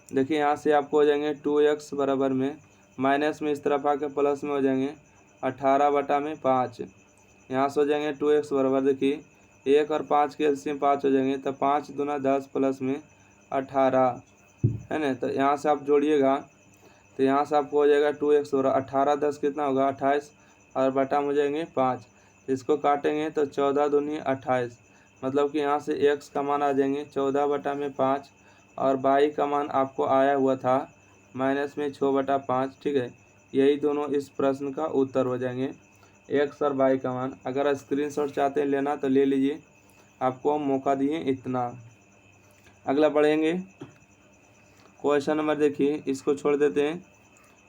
देखिए यहाँ से आपको हो जाएंगे 2x बराबर में माइनस में इस तरफ आके प्लस में हो जाएंगे 18/5। यहाँ से हो जाएंगे 2x बराबर, देखिए 1 और 5 के एलसीएम 5 हो जाएंगे तो 5 दूना 10 प्लस में 18 है ना। तो यहाँ से आप जोड़िएगा तो यहाँ से आपको हो जाएगा 2x और 18 10 कितना होगा 28 और बटा में हो जाएंगे 5। इसको काटेंगे तो 14 दूनी 28, मतलब कि यहाँ से x का मान आ जाएंगे 14/5 और y का मान आपको आया हुआ था माइनस में 6/5। ठीक है, यही दोनों इस प्रश्न का उत्तर हो जाएंगे, x और y का मान। अगर स्क्रीनशॉट चाहते हैं लेना तो ले लीजिए, आपको हम मौका दिए इतना। अगला बढ़ेंगे क्वेश्चन नंबर, देखिए इसको छोड़ देते हैं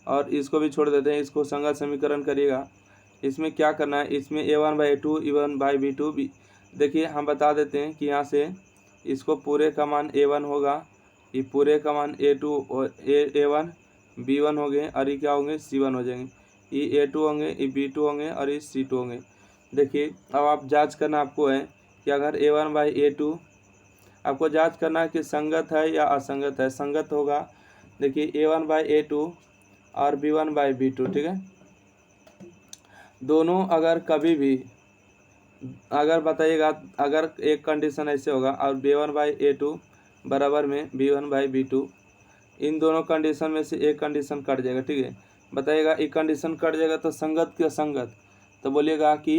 और इसको भी छोड़ देते हैं, इसको संगत समीकरण करिएगा। इसमें क्या करना है, इसमें a1/a2 a1/b2 देखिए हम बता देते हैं कि यहाँ से इसको पूरे का मान a1 होगा, ये पूरे का मान a2 a1 b1 हो गए और ये क्या होंगे c1 हो जाएंगे, ये a2 होंगे, ये b2 होंगे और ये c2 होंगे। देखिए अब आप जांच करना आपको है कि अगर a1/a2 आपको जांच करना है कि संगत है या असंगत है। संगत होगा, देखिए a1/a2 और b1/b2। ठीक है, दोनों अगर कभी भी अगर बताइएगा, अगर एक कंडीशन ऐसे होगा और b1/a2 बराबर में b1/b2, इन दोनों कंडीशन में से एक कंडीशन कट जाएगा। ठीक है, बताइएगा एक कंडीशन कट जाएगा तो संगत कि असंगत, तो बोलिएगा कि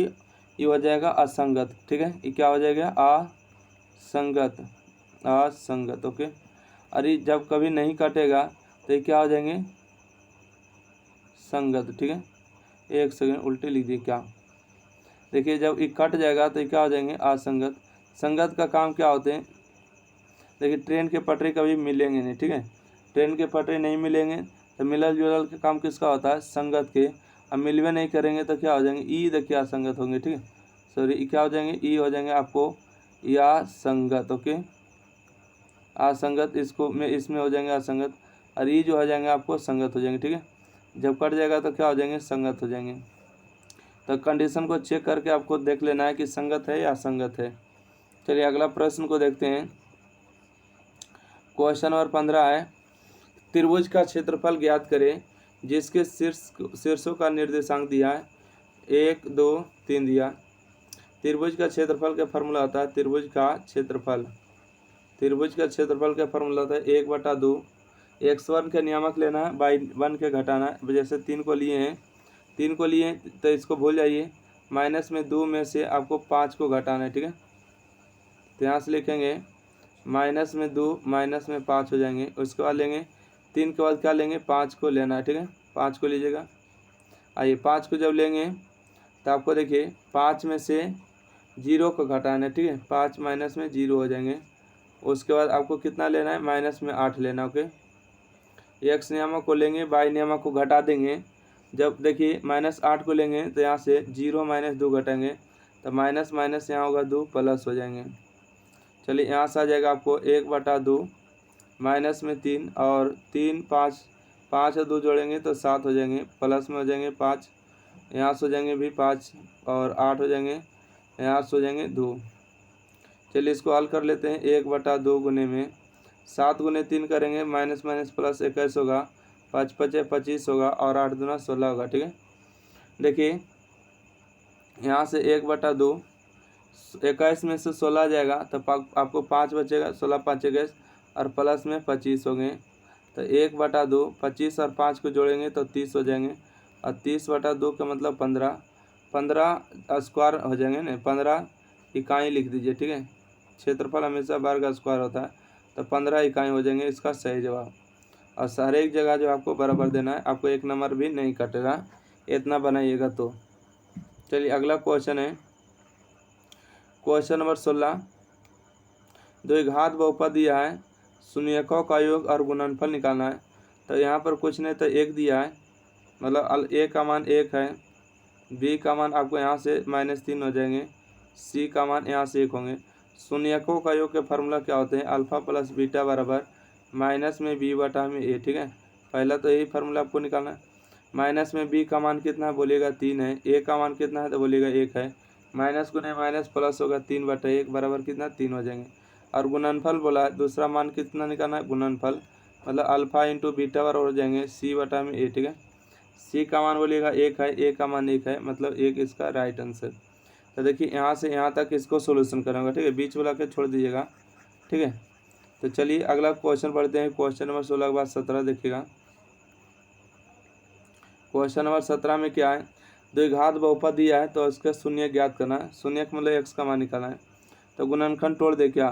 ये हो जाएगा असंगत। ठीक है, ये क्या हो जाएगा असंगत, असंगत। ओके, अरे जब कभी नहीं कटेगा तो ये क्या हो जाएंगे संगत। ठीक है, एक सेकंड उल्टे लिख दिए क्या, देखिए जब ये कट जाएगा तो ये क्या हो जाएंगे असंगत। संगत का काम क्या होते हैं, देखिए ट्रेन के पटरी कभी मिलेंगे नहीं। ठीक है, ट्रेन के पटरी नहीं मिलेंगे तो मिलल जुलल का काम किसका होता है संगत के, अब मिलवे नहीं करेंगे तो क्या हो जाएंगे ई, देखिए असंगत होंगे। ठीक है, सॉरी ये क्या हो जाएंगे ई हो जाएंगे आपको या संगत। ओके, असंगत इसको में इसमें हो जाएंगे असंगत और ये जो हो जाएंगे आपको संगत हो जाएंगे। ठीक है, जब कट जाएगा तो क्या हो जाएंगे संगत हो जाएंगे। तो कंडीशन को चेक करके आपको देख लेना है कि संगत है या असंगत है। चलिए अगला प्रश्न को देखते हैं। क्वेश्चन नंबर 15 है, त्रिभुज का क्षेत्रफल ज्ञात करें जिसके शीर्षों का निर्देशांक दिया है 1 2 3 दिया। त्रिभुज का क्षेत्रफल का फॉर्मूला होता है, त्रिभुज का क्षेत्रफल का फॉर्मूला होता है 1/2। x1 के नियामक लेना है, बाई 1 के घटाना है। जैसे 3 को लिए हैं, 3 को लिए तो इसको भूल जाइए, माइनस में 2 में से आपको 5 को घटाना है। ठीक है, तो यहाँ से लिखेंगे माइनस में 2 माइनस में 5 हो जाएंगे। उसके बाद लेंगे 3 के बाद क्या लेंगे 5 को लेना है। ठीक है, 5 को लीजिएगा। आइए 5 को जब लेंगे तो आपको देखिए 5 में से 0 को घटाना है। ठीक है, 5 माइनस में 0 हो जाएंगे। उसके बाद आपको कितना लेना है माइनस में 8 लेना। ओके, एक्स नियामक को लेंगे, बाई नियामक को घटा देंगे। जब देखिए -8 को लेंगे तो यहाँ से 0 - 2 घटाएंगे तो माइनस माइनस यहाँ होगा 2 प्लस हो जाएंगे। चलिए यहाँ से आ जाएगा आपको 1/2 माइनस में 3 और 3 5 5 और 2 जोड़ेंगे तो 7 हो जाएंगे, प्लस में हो जाएंगे 5, यहाँ से हो जाएंगे भी 5 और 8 हो जाएंगे, यहाँ से हो जाएंगे 2। चलिए इसको हल कर लेते हैं। 1/2 गुने में 7 गुने 3 करेंगे, माइनस माइनस प्लस 21 होगा, 5 5 25 होगा और 8 दूना 16 होगा। ठीक है, देखिए यहाँ से 1/2 21 में से 16 जाएगा तो आपको 5 बचेगा, 16 5 21 और प्लस में 25 हो गए। तो 1/2 25 और 5 को जोड़ेंगे तो 30 हो जाएंगे और 30/2 का मतलब 15 स्क्वायर हो जाएंगे ना, 15 इकाई लिख दीजिए। ठीक है, क्षेत्रफल हमेशा वर्ग स्क्वायर होता है तो 15 इकाई हो जाएंगे इसका सही जवाब। और हर एक जगह जो आपको बराबर देना है, आपको एक नंबर भी नहीं कटेगा, इतना बनाइएगा तो। चलिए अगला क्वेश्चन है क्वेश्चन नंबर 16। द्विघात बहुपद दिया है, शून्यकों का योग और गुणनफल निकालना है। तो यहाँ पर कुछ नहीं तो एक दिया है, मतलब ए का मान 1 है, बी का मान आपको यहाँ से -3 हो जाएंगे, सी का मान यहाँ से 1 होंगे। शून्यकों का योग के फार्मूला क्या होते हैं? अल्फा प्लस बीटा बराबर माइनस में बी बटा में ए। ठीक है, पहला तो यही फार्मूला आपको निकालना है। माइनस में बी का मान कितना है? बोलिएगा 3 है। ए का मान कितना है? तो बोलिएगा 1 है। माइनस गुने माइनस प्लस होगा 3/1 बराबर कितना? 3 हो जाएंगे। और गुणनफल बोला है, दूसरा मान कितना निकालना है? गुणनफल मतलब अल्फा इंटू बीटा बराबर हो जाएंगे सी बटा में ए। ठीक है, सी का मान बोलिएगा 1 है, ए का मान 1 है, मतलब 1 इसका राइट आंसर। तो देखिए यहाँ से यहाँ तक इसको सोल्यूशन करूँगा। ठीक है, बीच वाला के छोड़ दीजिएगा। ठीक है, तो चलिए अगला क्वेश्चन पढ़ते हैं। क्वेश्चन नंबर 16 के बाद 17 देखिएगा। क्वेश्चन नंबर 17 में क्या है? द्विघात बहुपद दिया है तो इसका शून्य ज्ञात करना है। शून्य मतलब एक्स का मान निकालना है। तो गुणनखंड तोड़ दे क्या?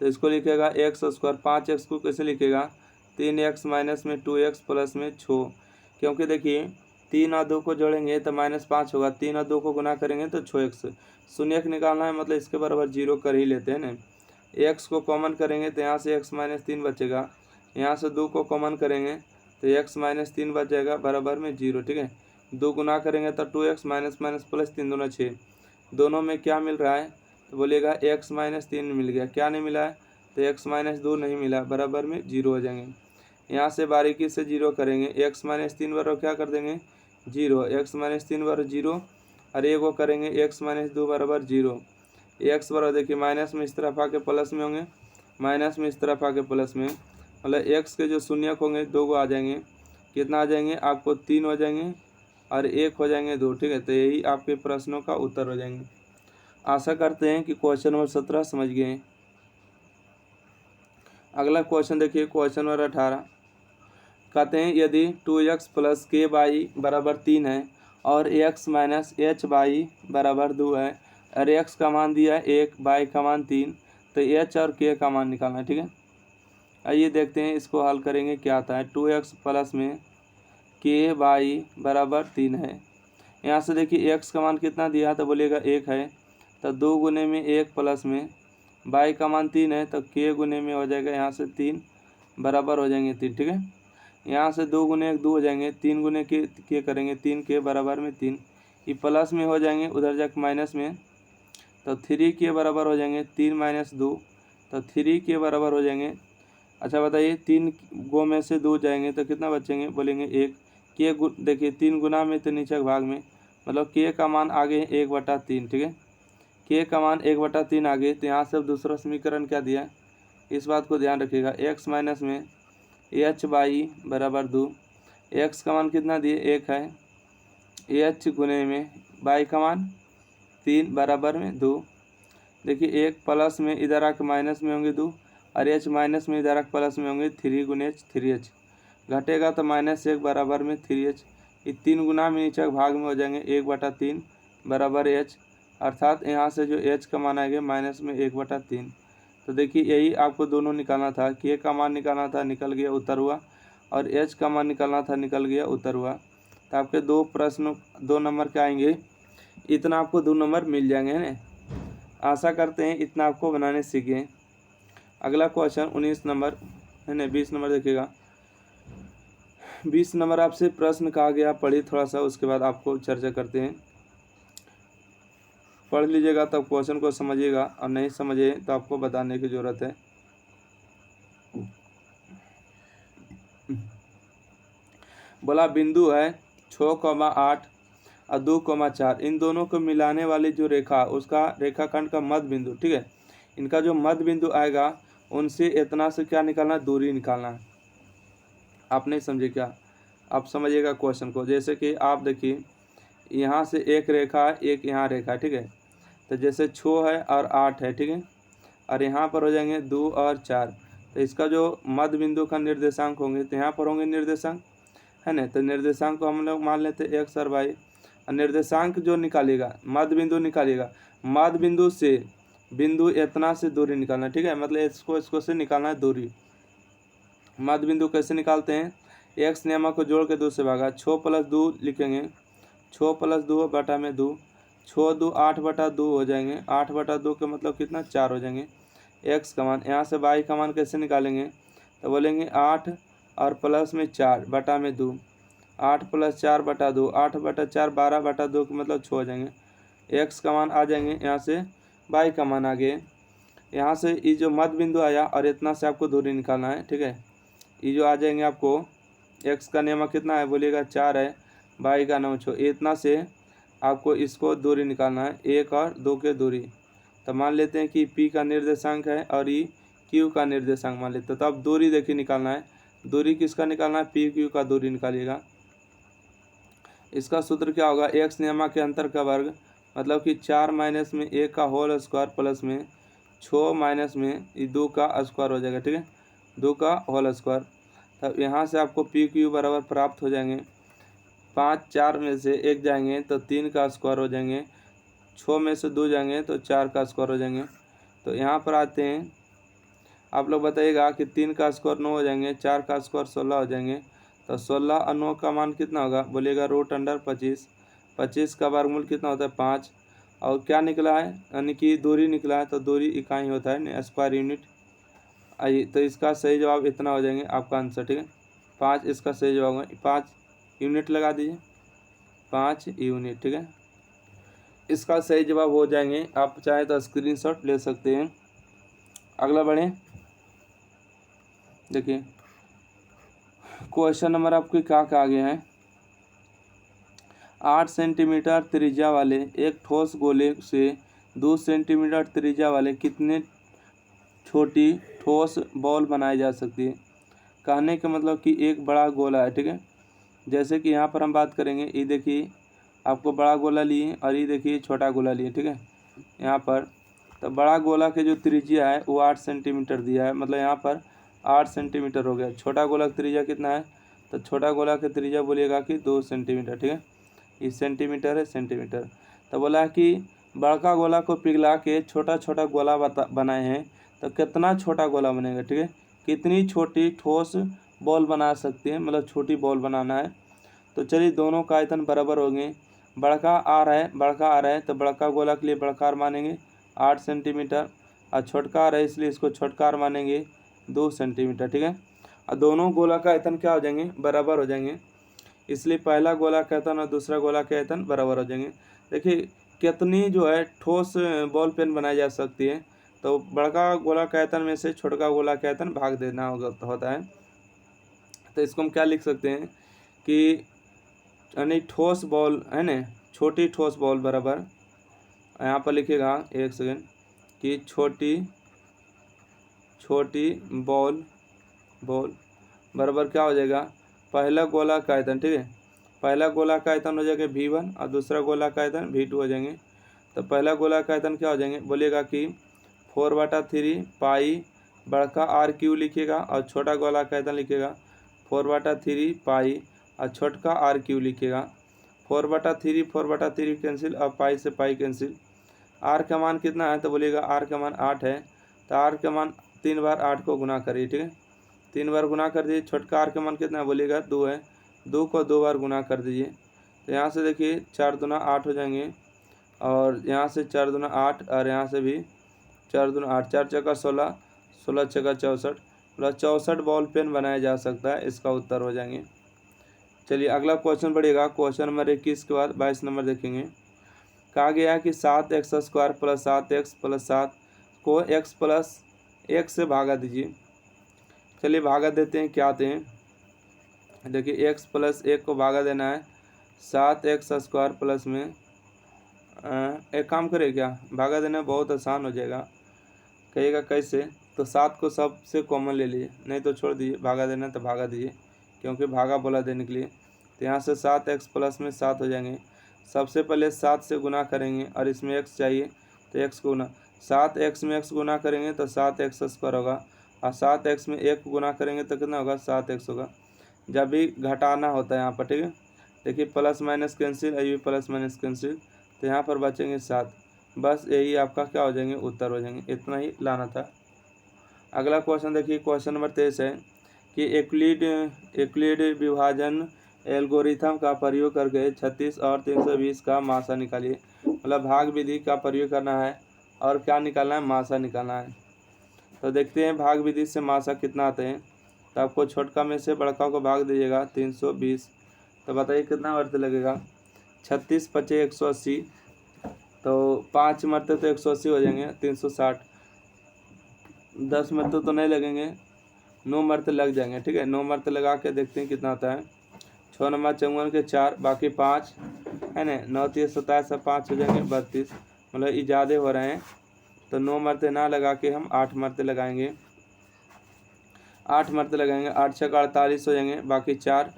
तो इसको लिखेगा एक्स स्क्वायर। 5x को कैसे लिखेगा? 3x माइनस में 2x प्लस में 6, क्योंकि देखिए 3 और 2 को जोड़ेंगे तो -5 होगा, 3 और 2 को गुना करेंगे तो 6x। शून्य निकालना है, मतलब इसके बराबर 0 कर ही लेते हैं ना। x को कॉमन करेंगे तो यहाँ से x माइनस 3 बचेगा, यहाँ से 2 को कॉमन करेंगे तो x माइनस 3 बच जाएगा बराबर में 0। ठीक है, 2 गुना करेंगे तो 2x माइनस माइनस प्लस 3 दूना 6, दोनों में क्या मिल रहा है? तो बोलिएगा x माइनस 3 मिल गया। क्या नहीं मिला है? तो x माइनस 2 नहीं मिला, बराबर में 0 हो जाएंगे। यहाँ से बारीकी से 0 करेंगे, x माइनस 3 बराबर क्या कर देंगे? 0। x माइनस 3 बराबर 0 और एक वो करेंगे x माइनस 2 बराबर 0। x बराबर देखिए माइनस में इस तरफ आके प्लस में होंगे, माइनस में इस तरफ आके प्लस में, मतलब x के जो शून्यक होंगे 2 को आ जाएंगे। कितना आ जाएंगे? आपको 3 हो जाएंगे और 1 हो जाएंगे 2। ठीक है, तो यही आपके प्रश्नों का उत्तर हो जाएंगे। आशा करते हैं कि क्वेश्चन नंबर 17 समझ गए हैं। अगला क्वेश्चन देखिए, क्वेश्चन नंबर 18। कहते हैं यदि 2x प्लस के बाई बराबर 3 है और x माइनस एच बाई बराबर 2 है और x का मान दिया है 1, बाई का मान 3, तो h और k का मान निकालना है। ठीक है, आइए देखते हैं इसको हल करेंगे क्या आता है। 2x प्लस में k बाई बराबर 3 है। यहाँ से देखिए x का मान कितना दिया है? तो बोलिएगा 1 है, तो 2 गुने में 1 प्लस में बाई का मान 3 है, तो k गुने में हो जाएगा यहाँ से 3 बराबर हो जाएंगे 3। ठीक है, यहाँ से 2 गुने 1 2 हो जाएंगे, 3 गुने के करेंगे 3 के बराबर में 3, ये प्लस में हो जाएंगे, उधर जाकर माइनस में, तो 3 के बराबर हो जाएंगे 3 माइनस 2, तो 3 के बराबर हो जाएंगे। अच्छा बताइए 3 गो में से 2 जाएंगे तो कितना बचेंगे? बोलेंगे 1। के देखिए 3 गुना में तो नीचे भाग में, मतलब के का मान आगे 1/3। ठीक है, के का मान 1/3 आगे, तो यहाँ से दूसरा समीकरण क्या दिया इस बात को ध्यान रखिएगा। x माइनस में एच बाई बराबर 2, एक्स का मान कितना दिए? 1 है, एच गुने में बाई का मान 3 बराबर में 2। देखिए 1 प्लस में इधर आके माइनस में होंगे 2 और एच माइनस में इधर आके प्लस में होंगे 3 गुने एच 3h, घटेगा तो -1 बराबर में 3h, ये 3 गुना में नीचे भाग में हो जाएंगे 1/3 बराबर h, अर्थात यहाँ से जो h का मान आएगा माइनस में 1/3। तो देखिए यही आपको दोनों निकालना था, k का मान निकालना था, निकल गया उत्तर हुआ, और h का मान निकालना था, निकल गया उत्तर हुआ। तो आपके 2 प्रश्न 2 नंबर के आएंगे, इतना आपको 2 नंबर मिल जाएंगे है ना। आशा करते हैं इतना आपको बनाने सीखें। अगला क्वेश्चन 19 नंबर है ना, 20 नंबर देखिएगा। 20 नंबर आपसे प्रश्न कहा गया, पढ़िए थोड़ा सा, उसके बाद आपको चर्चा करते हैं। पढ़ लीजिएगा तब क्वेश्चन को समझिएगा, और नहीं समझे तो आपको बताने की ज़रूरत है। बोला बिंदु है 6,8 और 2,4, इन दोनों को मिलाने वाली जो रेखा, उसका रेखाखंड का मध्य बिंदु। ठीक है, इनका जो मध्य बिंदु आएगा उनसे इतना से क्या निकालना है? दूरी निकालना है। आप नहीं समझे क्या? आप समझिएगा क्वेश्चन को। जैसे कि आप देखिए यहाँ से एक रेखा है, एक यहाँ रेखा है। ठीक है, तो जैसे 6 है और 8 है। ठीक है, और यहाँ पर हो जाएंगे 2 और 4, तो इसका जो मध्य बिंदु का निर्देशांक होंगे तो यहाँ पर होंगे निर्देशांक है ना। तो निर्देशांक को हम लोग मान लेते हैं x और y, और निर्देशांक जो निकालेगा मध्य बिंदु निकालेगा, मध्य बिंदु से बिंदु इतना से दूरी निकालना। ठीक है, मतलब इसको से निकालना है दूरी, मध्य बिंदु कैसे निकालते हैं, एक्स नियमा को जोड़ के 2 से भागा, 6 + 2 लिखेंगे, 6 + 2 बटा में 2, 6 2 8/2 हो जाएंगे, 8/2 का मतलब कितना 4 हो जाएंगे। एक्स का मान, यहाँ से वाई का मान कैसे निकालेंगे, तो बोलेंगे 8 और प्लस में 4 बटा में 2, 8 + 4/2, 8/4 12/2 का मतलब 6 हो जाएंगे। एक्स का मान आ जाएंगे, यहाँ से वाई का मान आ गए। यहाँ से ये जो मध्य बिंदु आया और इतना से आपको दूरी निकालना है, ठीक है। ये जो आ जाएंगे आपको, एक्स का नियम कितना है बोलिएगा 4 है, वाई का 9 6, इतना से आपको इसको दूरी निकालना है, 1 और 2 के दूरी। तो मान लेते हैं कि पी का निर्देशांक है और ये क्यू का निर्देशांक मान लेते हैं। तो अब दूरी देखिए निकालना है, दूरी किसका निकालना है, पी क्यू का दूरी निकालिएगा। इसका सूत्र क्या होगा, एक्स नियमा के अंतर का वर्ग, मतलब कि 4 माइनस में 1 का होल स्क्वायर प्लस में 6 माइनस में 2 का स्क्वायर हो जाएगा, ठीक है, 2 का होल स्क्वायर। तब यहाँ से आपको पी क्यू बराबर प्राप्त हो जाएंगे, 5 4 में से 1 जाएंगे तो 3 का स्क्वायर हो जाएंगे, 6 में से 2 जाएंगे तो 4 का स्क्वायर हो जाएंगे। तो यहाँ पर आते हैं, आप लोग बताइएगा कि 3 का स्क्वायर 9 हो जाएंगे, 4 का स्क्वायर 16 हो जाएंगे। तो 16 और 9 का मान कितना होगा बोलिएगा √25, 25 का वर्गमूल कितना होता है 5। और क्या निकला है, यानी कि दूरी निकला है, तो दूरी इकाई होता है, स्क्वायर यूनिट। आइए, तो इसका सही जवाब इतना हो जाएंगे आपका आंसर, ठीक है, 5 इसका सही जवाब होगा। 5 यूनिट लगा दीजिए, 5 यूनिट, ठीक है, इसका सही जवाब हो जाएंगे। आप चाहे तो स्क्रीनशॉट ले सकते हैं। अगला बढ़ें, देखिए क्वेश्चन नंबर आपके क्या कहा गया है, 8 सेंटीमीटर त्रिज्या वाले एक ठोस गोले से 2 सेंटीमीटर त्रिज्या वाले कितने छोटी ठोस बॉल बनाई जा सकती है। कहने का मतलब कि एक बड़ा गोला है, ठीक है, जैसे कि यहाँ पर हम बात करेंगे, ये देखिए आपको बड़ा गोला लिए और ये देखिए छोटा गोला लिए, ठीक है, यहाँ पर। तो बड़ा गोला के जो त्रिज्या है वो 8 सेंटीमीटर दिया है, मतलब यहाँ पर 8 सेंटीमीटर हो गया। छोटा गोला का त्रिज्या कितना है, तो छोटा गोला का त्रिज्या बोलिएगा कि 2 सेंटीमीटर, ठीक है, ये सेंटीमीटर है, सेंटीमीटर। तो बोला कि बड़का गोला को पिघला के छोटा छोटा गोला बनाए हैं, तो कितना छोटा गोला बनेगा, ठीक है, कितनी छोटी ठोस बॉल बना सकते हैं, मतलब छोटी बॉल बनाना है। तो चलिए दोनों का आयतन बराबर होंगे, बड़का आ रहा है, बड़का आ रहा है तो बड़का गोला के लिए बड़का आर मानेंगे 8 सेंटीमीटर, और छोटका आ रहा है इसलिए इसको छोटका आर मानेंगे 2 सेंटीमीटर, ठीक है। और दोनों गोला का आयतन क्या हो जाएंगे, बराबर हो जाएंगे, इसलिए पहला गोला का आयतन और दूसरा गोला का आयतन बराबर हो जाएंगे। देखिए कितनी जो है ठोस बॉल पेन बनाई जा सकती है, तो बड़का गोला का आयतन में से छोटका गोला का आयतन भाग देना होता है। तो इसको हम क्या लिख सकते हैं कि यानी ठोस बॉल है ना, छोटी ठोस बॉल बराबर, यहाँ पर लिखेगा एक सेकेंड, कि छोटी बॉल बराबर क्या हो जाएगा, पहला गोला का आयतन, ठीक है, पहला गोला का आयतन हो जाएगा V1 और दूसरा गोला का आयतन V2 हो जाएंगे। तो पहला गोला का आयतन क्या हो जाएंगे बोलिएगा कि 4/3 पाई बड़का RQ लिखिएगा और छोटा गोला का आयतन लिखिएगा 4/3 पाई और छोटका RQ लिखिएगा। 4/3 कैंसिल और पाई से पाई कैंसिल। R का मान कितना है तो बोलिएगा R का मान 8 है, तो R का मान 3 बार 8 को गुना करिए, ठीक है, 3 बार गुना कर दीजिए। छोटका R का मान कितना है बोलिएगा 2 है, 2 को 2 बार गुना कर दीजिए। तो यहाँ से देखिए 4 दूना 8 हो जाएंगे, और यहाँ से 4 दूना 8 और यहाँ से भी 4 दूना 8, 4 चौका 16, 16 चौका 64, मतलब 64 बॉल पेन बनाया जा सकता है, इसका उत्तर हो जाएंगे। चलिए अगला क्वेश्चन बढ़िएगा, क्वेश्चन नंबर 21 के बाद 22 नंबर देखेंगे। कहा गया है कि 7x² + 7x + 7 को x + 1 से भागा दीजिए। चलिए भागा देते हैं, क्या आते हैं, देखिए x + 1 को भागा देना है 7x² प्लस में एक काम करें क्या, भागा देना बहुत आसान हो जाएगा। कहिएगा कैसे, तो 7 को सबसे कॉमन ले लीजिए, नहीं तो छोड़ दीजिए, भागा देना तो भागा दीजिए, क्योंकि भागा बोला देने के लिए। तो यहाँ से 7x प्लस में 7 हो जाएंगे। सबसे पहले 7 से गुना करेंगे और इसमें x चाहिए तो x को गुना, 7x में x गुना करेंगे तो 7x² होगा, और 7x में 1 गुना करेंगे तो कितना होगा 7x होगा। जब भी घटाना होता है यहाँ पर, ठीक है, देखिए प्लस माइनस कैंसिल, ये भी प्लस माइनस कैंसिल, तो यहाँ पर बचेंगे 7। बस यही आपका क्या हो जाएंगे, उत्तर हो जाएंगे, इतना ही लाना था। अगला क्वेश्चन देखिए, क्वेश्चन नंबर 23 है कि यूक्लिड विभाजन एल्गोरिथम का प्रयोग करके 36 और 320 का मासा निकालिए। मतलब भाग विधि का प्रयोग करना है और क्या निकालना है, मासा निकालना है। तो देखते हैं भाग विधि से मासा कितना आते हैं। तो आपको छोटका में से बड़का को भाग दीजिएगा 320। तो बताइए कितना वर्त लगेगा। 36 पचे 180, तो 5 मरते तो 180 हो जाएंगे, 360। 10 मरते तो नहीं लगेंगे, 9 मरते लग जाएंगे। ठीक है, 9 मरते लगा के देखते हैं कितना आता है। 6 नंबर 54 के 4, बाकी 5 है ना, 9 3 27 5 हो जाएंगे 32। मतलब ये ज़्यादा हो रहे हैं, तो 9 मरते ना लगा के हम 8 मरते लगाएंगे। 8 मरते लगाएंगे, 8 छः 48 हो जाएंगे, बाकी 4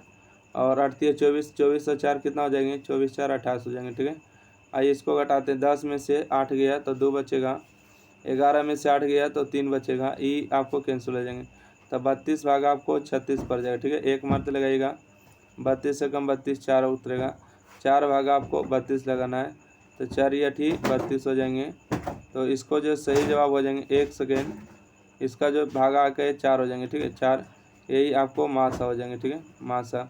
और 8 3 24, 24 और 4 कितना हो जाएंगे, 24 4 28 हो जाएंगे। ठीक है, आइए इसको घटाते हैं। 10 में से 8 गया तो 2 बचेगा, 11 में से 8 गया तो 3 बचेगा, ये आपको कैंसिल हो जाएंगे। तो 32 भागा आपको 36 पड़ जाएगा। ठीक है, 1 मरते लगाइएगा, 32 से कम 32 4 उतरेगा, 4 भागा आपको 32 लगाना है, तो 4 या 32 हो जाएंगे। तो इसको जो सही जवाब हो जाएंगे, 1 सेकेंड, इसका जो भागा आके 4 हो जाएंगे। ठीक है, 4, यही आपको मासा हो जाएंगे। ठीक है, मासा।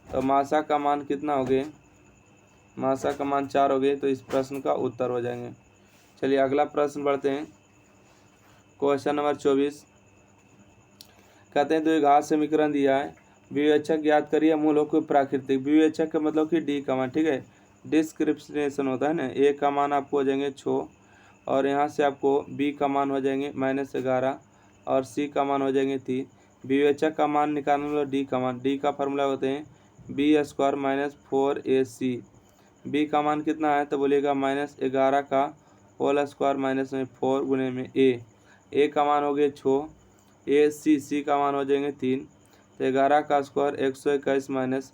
तो मासा का मान कितना हो गए, मासा का मान 4 हो गए, तो इस प्रश्न का उत्तर हो जाएंगे। चलिए अगला प्रश्न बढ़ते हैं। क्वेश्चन नंबर 24 कहते हैं द्विघात समीकरण दिया है, विवेचक ज्ञात करिए मूलों को प्राकृतिक। विवेचक का मतलब कि डी का मान। ठीक है, डिस्क्रिप्शन होता है ना। ए का मान आपको हो जाएंगे 6, और यहाँ से आपको बी का मान हो जाएंगे -11, और सी का मान हो जाएंगे 3। विवेचक का मान निकालने वाला डी का मान, डी का फार्मूला होते हैं b² - 4ac। बी का मान कितना है तो बोलिएगा -11 का होल स्क्वायर -4 गुने में ए का मान हो गए 6, सी का मान हो जाएंगे 3। तो 11 का स्क्वायर 121 माइनस,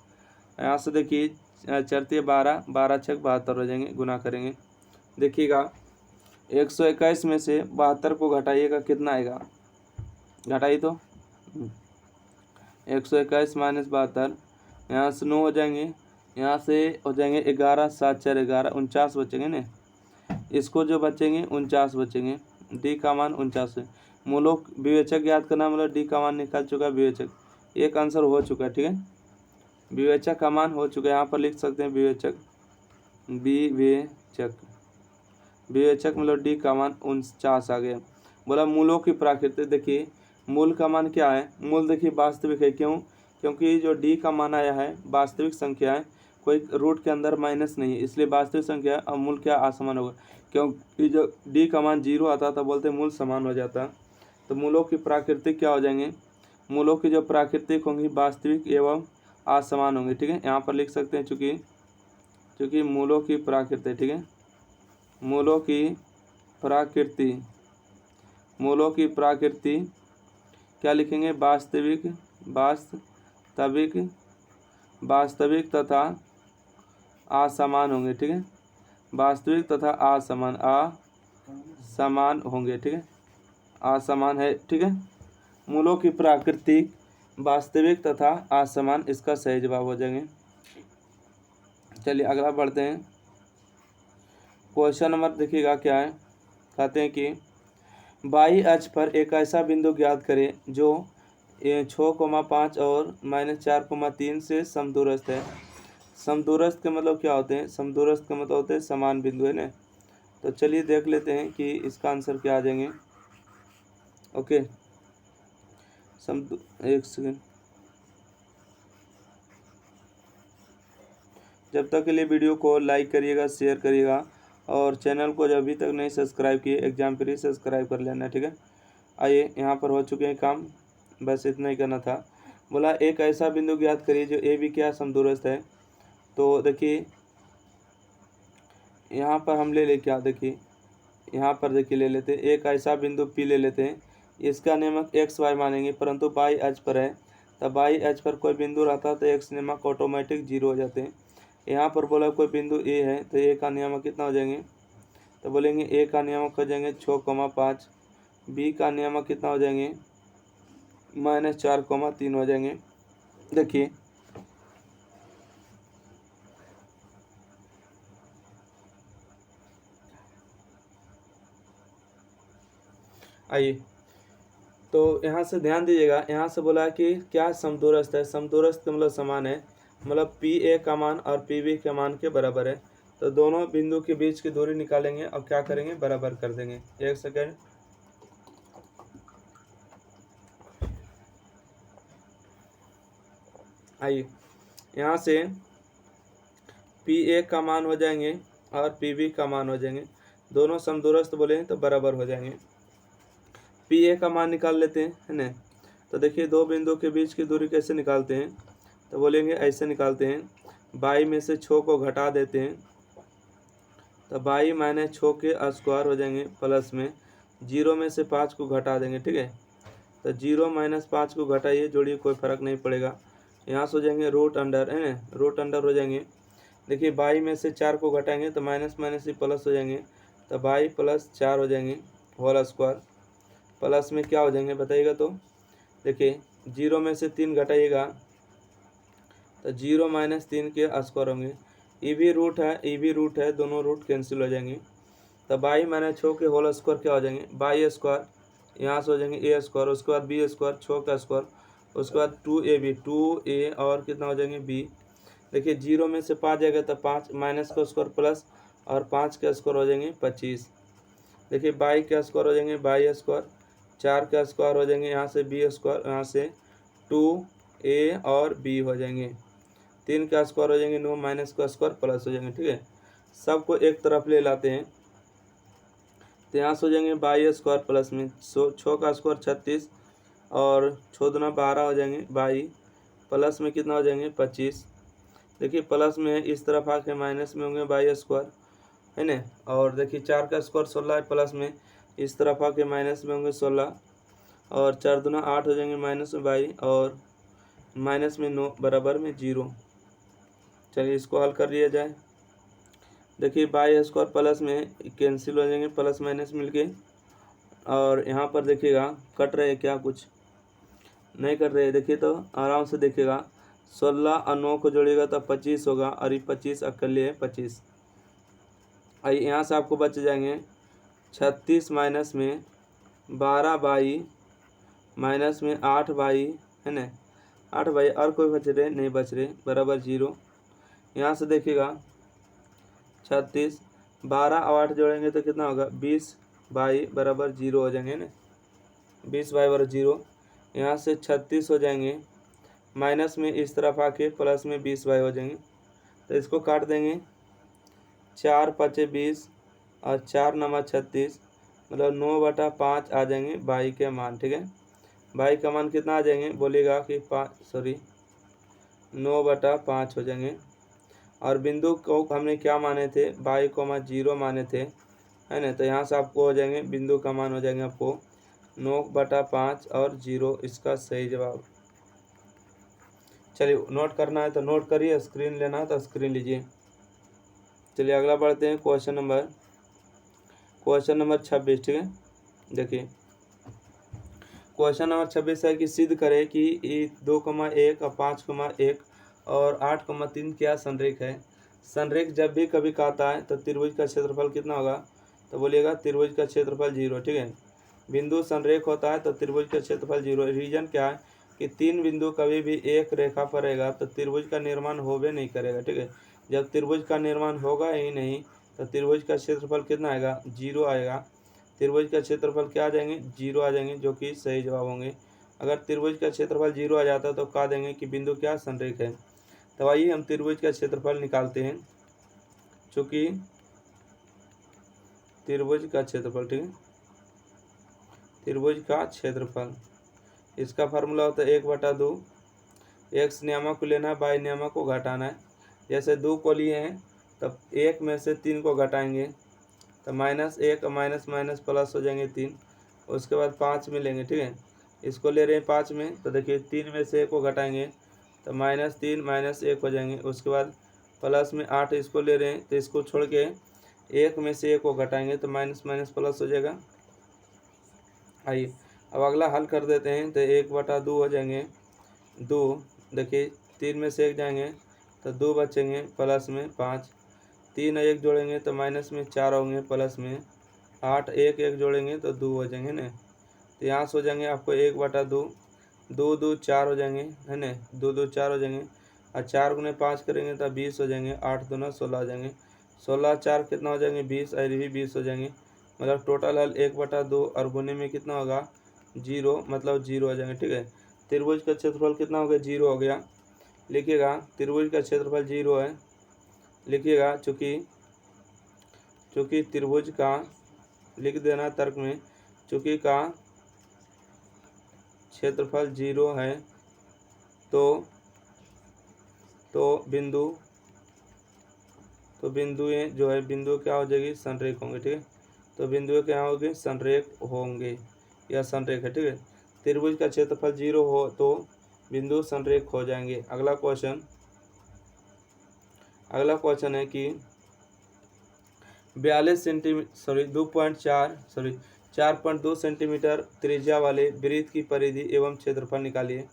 यहाँ से देखिए चरती 12, 12 छक 72 हो जाएंगे, गुना करेंगे। देखिएगा 121 में से 72 को घटाइएगा, कितना आएगा, घटाइए तो 121 माइनस 72, यहाँ से 9 हो जाएंगे, यहाँ से हो जाएंगे 11, 7 4 11, 49 बचेंगे ना। इसको जो बचेंगे 49 बचेंगे, डी का मान 49 है। मूलों विवेचक ज्ञात करना, मतलब डी का मान निकाल चुका है विवेचक, एक आंसर हो चुका है। ठीक है, विवेचक का मान हो चुका है, यहाँ पर लिख सकते हैं विवेचक, विवेचक मतलब डी का मान 49 आ गया। बोला मूलों की प्राकृतिक। देखिए मूल का मान क्या है, मूल देखिए वास्तविक है। क्यों, क्योंकि जो डी का मान आया है वास्तविक संख्या है, कोई रूट के अंदर माइनस नहीं है, इसलिए वास्तविक संख्या और मूल क्या असमान होगा। क्योंकि जो डी का मान 0 आता था बोलते मूल समान हो जाता। तो मूलों की प्राकृतिक क्या हो जाएंगे, मूलों की जो प्राकृतिक होंगी वास्तविक एवं असमान होंगे। ठीक है, यहाँ पर लिख सकते हैं चूँकि मूलों की प्राकृतिक। ठीक है, मूलों की प्राकृति क्या लिखेंगे, वास्तविक तथा असमान होंगे। ठीक है, वास्तविक तथा असमान होंगे। ठीक है, असमान है। ठीक है, मूलों की प्राकृतिक वास्तविक तथा असमान, इसका सही जवाब हो जाएंगे। चलिए अगला बढ़ते हैं। क्वेश्चन नंबर देखिएगा क्या है, कहते हैं कि बाई अक्ष पर एक ऐसा बिंदु ज्ञात करें जो 6,5 और -4,3 से समदूरस्थ है। समदूरस्थ के मतलब क्या होते हैं, समदूरस्थ के मतलब होते हैं समान बिंदु, है ना। तो चलिए देख लेते हैं कि इसका आंसर क्या आ जाएंगे। ओके, एक सेकेंड, जब तक के लिए वीडियो को लाइक करिएगा, शेयर करिएगा, और चैनल को जो अभी तक नहीं सब्सक्राइब किए एग्जाम प्री सब्सक्राइब कर लेना। ठीक है, आइए यहाँ पर हो चुके हैं काम, बस इतना ही करना था। बोला एक ऐसा बिंदु ज्ञात करिए जो ए बी क्या समदूरस्थ है। तो देखिए यहाँ पर हम ले क्या, देखिए यहाँ पर देखिए ले लेते हैं एक ऐसा बिंदु पी ले लेते हैं, इसका नियमक एक्स वाई मानेंगे, परंतु बाई अक्ष पर है, तब बाई अक्ष पर कोई बिंदु रहता है तो एक्स नियमक ऑटोमेटिक 0 हो जाते हैं। यहाँ पर बोला कोई बिंदु ए है, तो ए का नियमक कितना हो जाएंगे, तो बोलेंगे ए का नियमक हो जाएंगे 6,5, बी का नियमक कितना हो जाएंगे -4,3 हो जाएंगे। देखिए आइए तो यहाँ से ध्यान दीजिएगा, यहाँ से बोला कि क्या समदूरस्थ है। समदूरस्थ मतलब समान है, मतलब पी ए का मान और पी बी के मान के बराबर है। तो दोनों बिंदु के बीच की दूरी निकालेंगे और क्या करेंगे, बराबर कर देंगे। एक सेकेंड, आइए यहाँ से पी ए का मान हो जाएंगे और पी बी का मान हो जाएंगे, दोनों समदूरस्थ बोले तो बराबर हो जाएंगे। पी ए का मान निकाल लेते हैं, है ना। तो देखिए दो बिंदु के बीच की दूरी कैसे निकालते हैं, तो बोलेंगे ऐसे निकालते हैं, बाई में से 6 को घटा देते हैं, तो बाई माइनस 6 के स्क्वायर हो जाएंगे, प्लस में 0 में से 5 को घटा देंगे, ठीक है। तो 0 माइनस 5 को घटाइए, जोड़िए, कोई फर्क नहीं पड़ेगा। यहाँ से हो जाएंगे रूट अंडर, है ना, रूट अंडर हो जाएंगे। देखिए बाई में से 4 को घटाएंगे तो माइनस माइनस ही प्लस हो जाएंगे, तो बाई प्लस 4 हो जाएंगे होल स्क्वायर, प्लस में क्या हो जाएंगे बताइएगा। तो देखिए 0 में से 3 घटाइएगा तो 0 माइनस 3 के स्क्वायर होंगे। ई भी रूट है, दोनों रूट कैंसिल हो जाएंगे। तो बाई माइनस 6 के होल स्क्वायर क्या हो जाएंगे, बाई स्क्वायर, यहाँ से हो जाएंगे ए स्क्वायर, उसके बाद बी स्क्वायर 6 का स्क्वायर, उसके बाद 2ab 2a और कितना हो जाएंगे बी। देखिए 0 में से 5 जाएगा तो 5 माइनस का स्क्वायर प्लस और 5 के स्क्वायर हो जाएंगे 25। देखिए बाई का स्क्वायर हो जाएंगे बाई स्क्वायर, 4 का स्क्वायर हो जाएंगे, यहाँ से बी स्क्वायर, यहाँ से 2a और b हो जाएंगे, 3 का स्क्वायर हो जाएंगे 9 माइनस का स्क्वायर प्लस हो जाएंगे, ठीक है। सबको एक तरफ ले लाते हैं, तो यहाँ से हो जाएंगे बाई स्क्वायर प्लस में 6 का स्क्वायर 36 और 6 दूना 12 हो जाएंगे बाई, प्लस में कितना हो जाएंगे 25। देखिए प्लस में इस तरफ आके माइनस में होंगे बाई स्क्वायर, है ना। और देखिए 4 का स्क्वायर 16 है, प्लस में इस तरफ आके माइनस में होंगे 16 और 4 दूना 8 हो जाएंगे माइनस में बाई और माइनस में 9 बराबर में 0। चलिए इसको हल कर लिया जाए। देखिए बाई स्क्वायर प्लस में कैंसिल हो जाएंगे, प्लस माइनस मिलके, और यहाँ पर देखिएगा कट रहे क्या, कुछ नहीं कर रहे, देखिए तो आराम से देखिएगा, 16 और 9 को जोड़िएगा तो 25 होगा, और ये 25 अकेले है 25। आइए यहाँ से आपको बच जाएंगे 36 माइनस में 12 बाई माइनस में 8 बाई, है ना, 8 बाई, और कोई बच रहे नहीं, बच रहे बराबर 0। यहाँ से देखिएगा 36 12 और 8 जोड़ेंगे तो कितना होगा 20 बाई बराबर 0 हो जाएंगे ना, 20 बाई बराबर 0। यहाँ से 36 हो जाएंगे, माइनस में इस तरफ आके प्लस में 20 बाई हो जाएंगे, तो इसको काट देंगे, 4 5 20 और 4 9 36, मतलब 9/5 आ जाएंगे बाई के मान, ठीक है। बाई का मान कितना आ जाएंगे बोलिएगा कि 9/5 हो जाएंगे। और बिंदु को हमने क्या माने थे, बाई को 0 माने थे, है ना। तो यहाँ से आपको हो जाएंगे बिंदु का मान हो जाएंगे आपको 9/5 और 0 इसका सही जवाब। चलिए नोट करना है तो नोट करिए, स्क्रीन लेना है तो स्क्रीन लीजिए। चलिए अगला बढ़ते हैं, क्वेश्चन नंबर 26, ठीक है। देखिए क्वेश्चन नंबर 26 है कि सिद्ध करें कि 2,1 और 5,1 और 8,3 क्या संरेख है। संरेख जब भी कभी कहता है तो त्रिभुज का क्षेत्रफल कितना होगा, तो बोलिएगा त्रिभुज का क्षेत्रफल 0, ठीक है। बिंदु संरेख होता है तो त्रिभुज का क्षेत्रफल 0। रीजन क्या है कि 3 बिंदु कभी भी एक रेखा पर रहेगा तो त्रिभुज का निर्माण होबे नहीं करेगा, ठीक है। जब त्रिभुज का निर्माण होगा ही नहीं तो त्रिभुज का क्षेत्रफल कितना आएगा, 0 आएगा। त्रिभुज का क्षेत्रफल क्या आ जाएंगे, 0 आ जाएंगे, जो कि सही जवाब होंगे। अगर त्रिभुज का क्षेत्रफल 0 आ जाता तो कह देंगे कि बिंदु क्या संरेख है। तो आइए हम त्रिभुज का क्षेत्रफल निकालते हैं। चूँकि त्रिभुज का क्षेत्रफल, ठीक है, त्रिभुज का क्षेत्रफल, इसका फार्मूला होता है 1/2, एक्स नियामक को लेना है, बाई नियामक को घटाना है। जैसे 2 को लिए हैं तब 1 में से 3 को घटाएंगे तो -1 माइनस माइनस प्लस हो जाएंगे 3, उसके बाद 5 में लेंगे, ठीक है। इसको ले रहे हैं 5 में, तो देखिए 3 में से 1 को घटाएंगे तो -3 -1 हो जाएंगे, उसके बाद प्लस में 8 इसको ले रहे हैं तो इसको छोड़ के 1 में से 1 को घटाएंगे तो माइनस माइनस प्लस हो जाएगा। आइए अब अगला हल कर देते हैं, तो 1/2 हो जाएंगे 2, देखिए 3 में से 1 जाएंगे तो 2 बचेंगे, प्लस में 5, 3 और 1 जोड़ेंगे तो माइनस में 4 होंगे, प्लस में 8, 1 1 जोड़ेंगे तो 2 हो जाएंगे ना। तो यहाँ से हो जाएंगे आपको 1/2, 2 2 4 हो जाएंगे, है ना, 2 2 4 हो जाएंगे। और 4 गुने 5 करेंगे तो 20 हो जाएंगे, 8 दूना 16 हो जाएंगे, 16 4 कितना हो जाएंगे 20, और ये भी 20 हो जाएंगे। मतलब टोटल हल 1/2 और गुने में कितना होगा 0, मतलब 0 हो जाएंगे। ठीक है, त्रिभुज का क्षेत्रफल कितना हो गया 0 हो गया। लिखिएगा त्रिभुज का क्षेत्रफल 0 है, लिखिएगा चूँकि त्रिभुज का, लिख देना तर्क में, चूँकि का क्षेत्रफल 0 है तो बिंदुएं जो है, बिंदु क्या हो जाएगी संरेख होंगे। ठीक है, तो बिंदुएं क्या होंगे संरेख होंगे या संरेख है। ठीक है, त्रिभुज का क्षेत्रफल 0 हो तो बिंदु संरेख हो जाएंगे। अगला क्वेश्चन है कि 4.2 सेंटीमीटर त्रिज्या वाले वृत्त की परिधि एवं क्षेत्रफल निकालिए।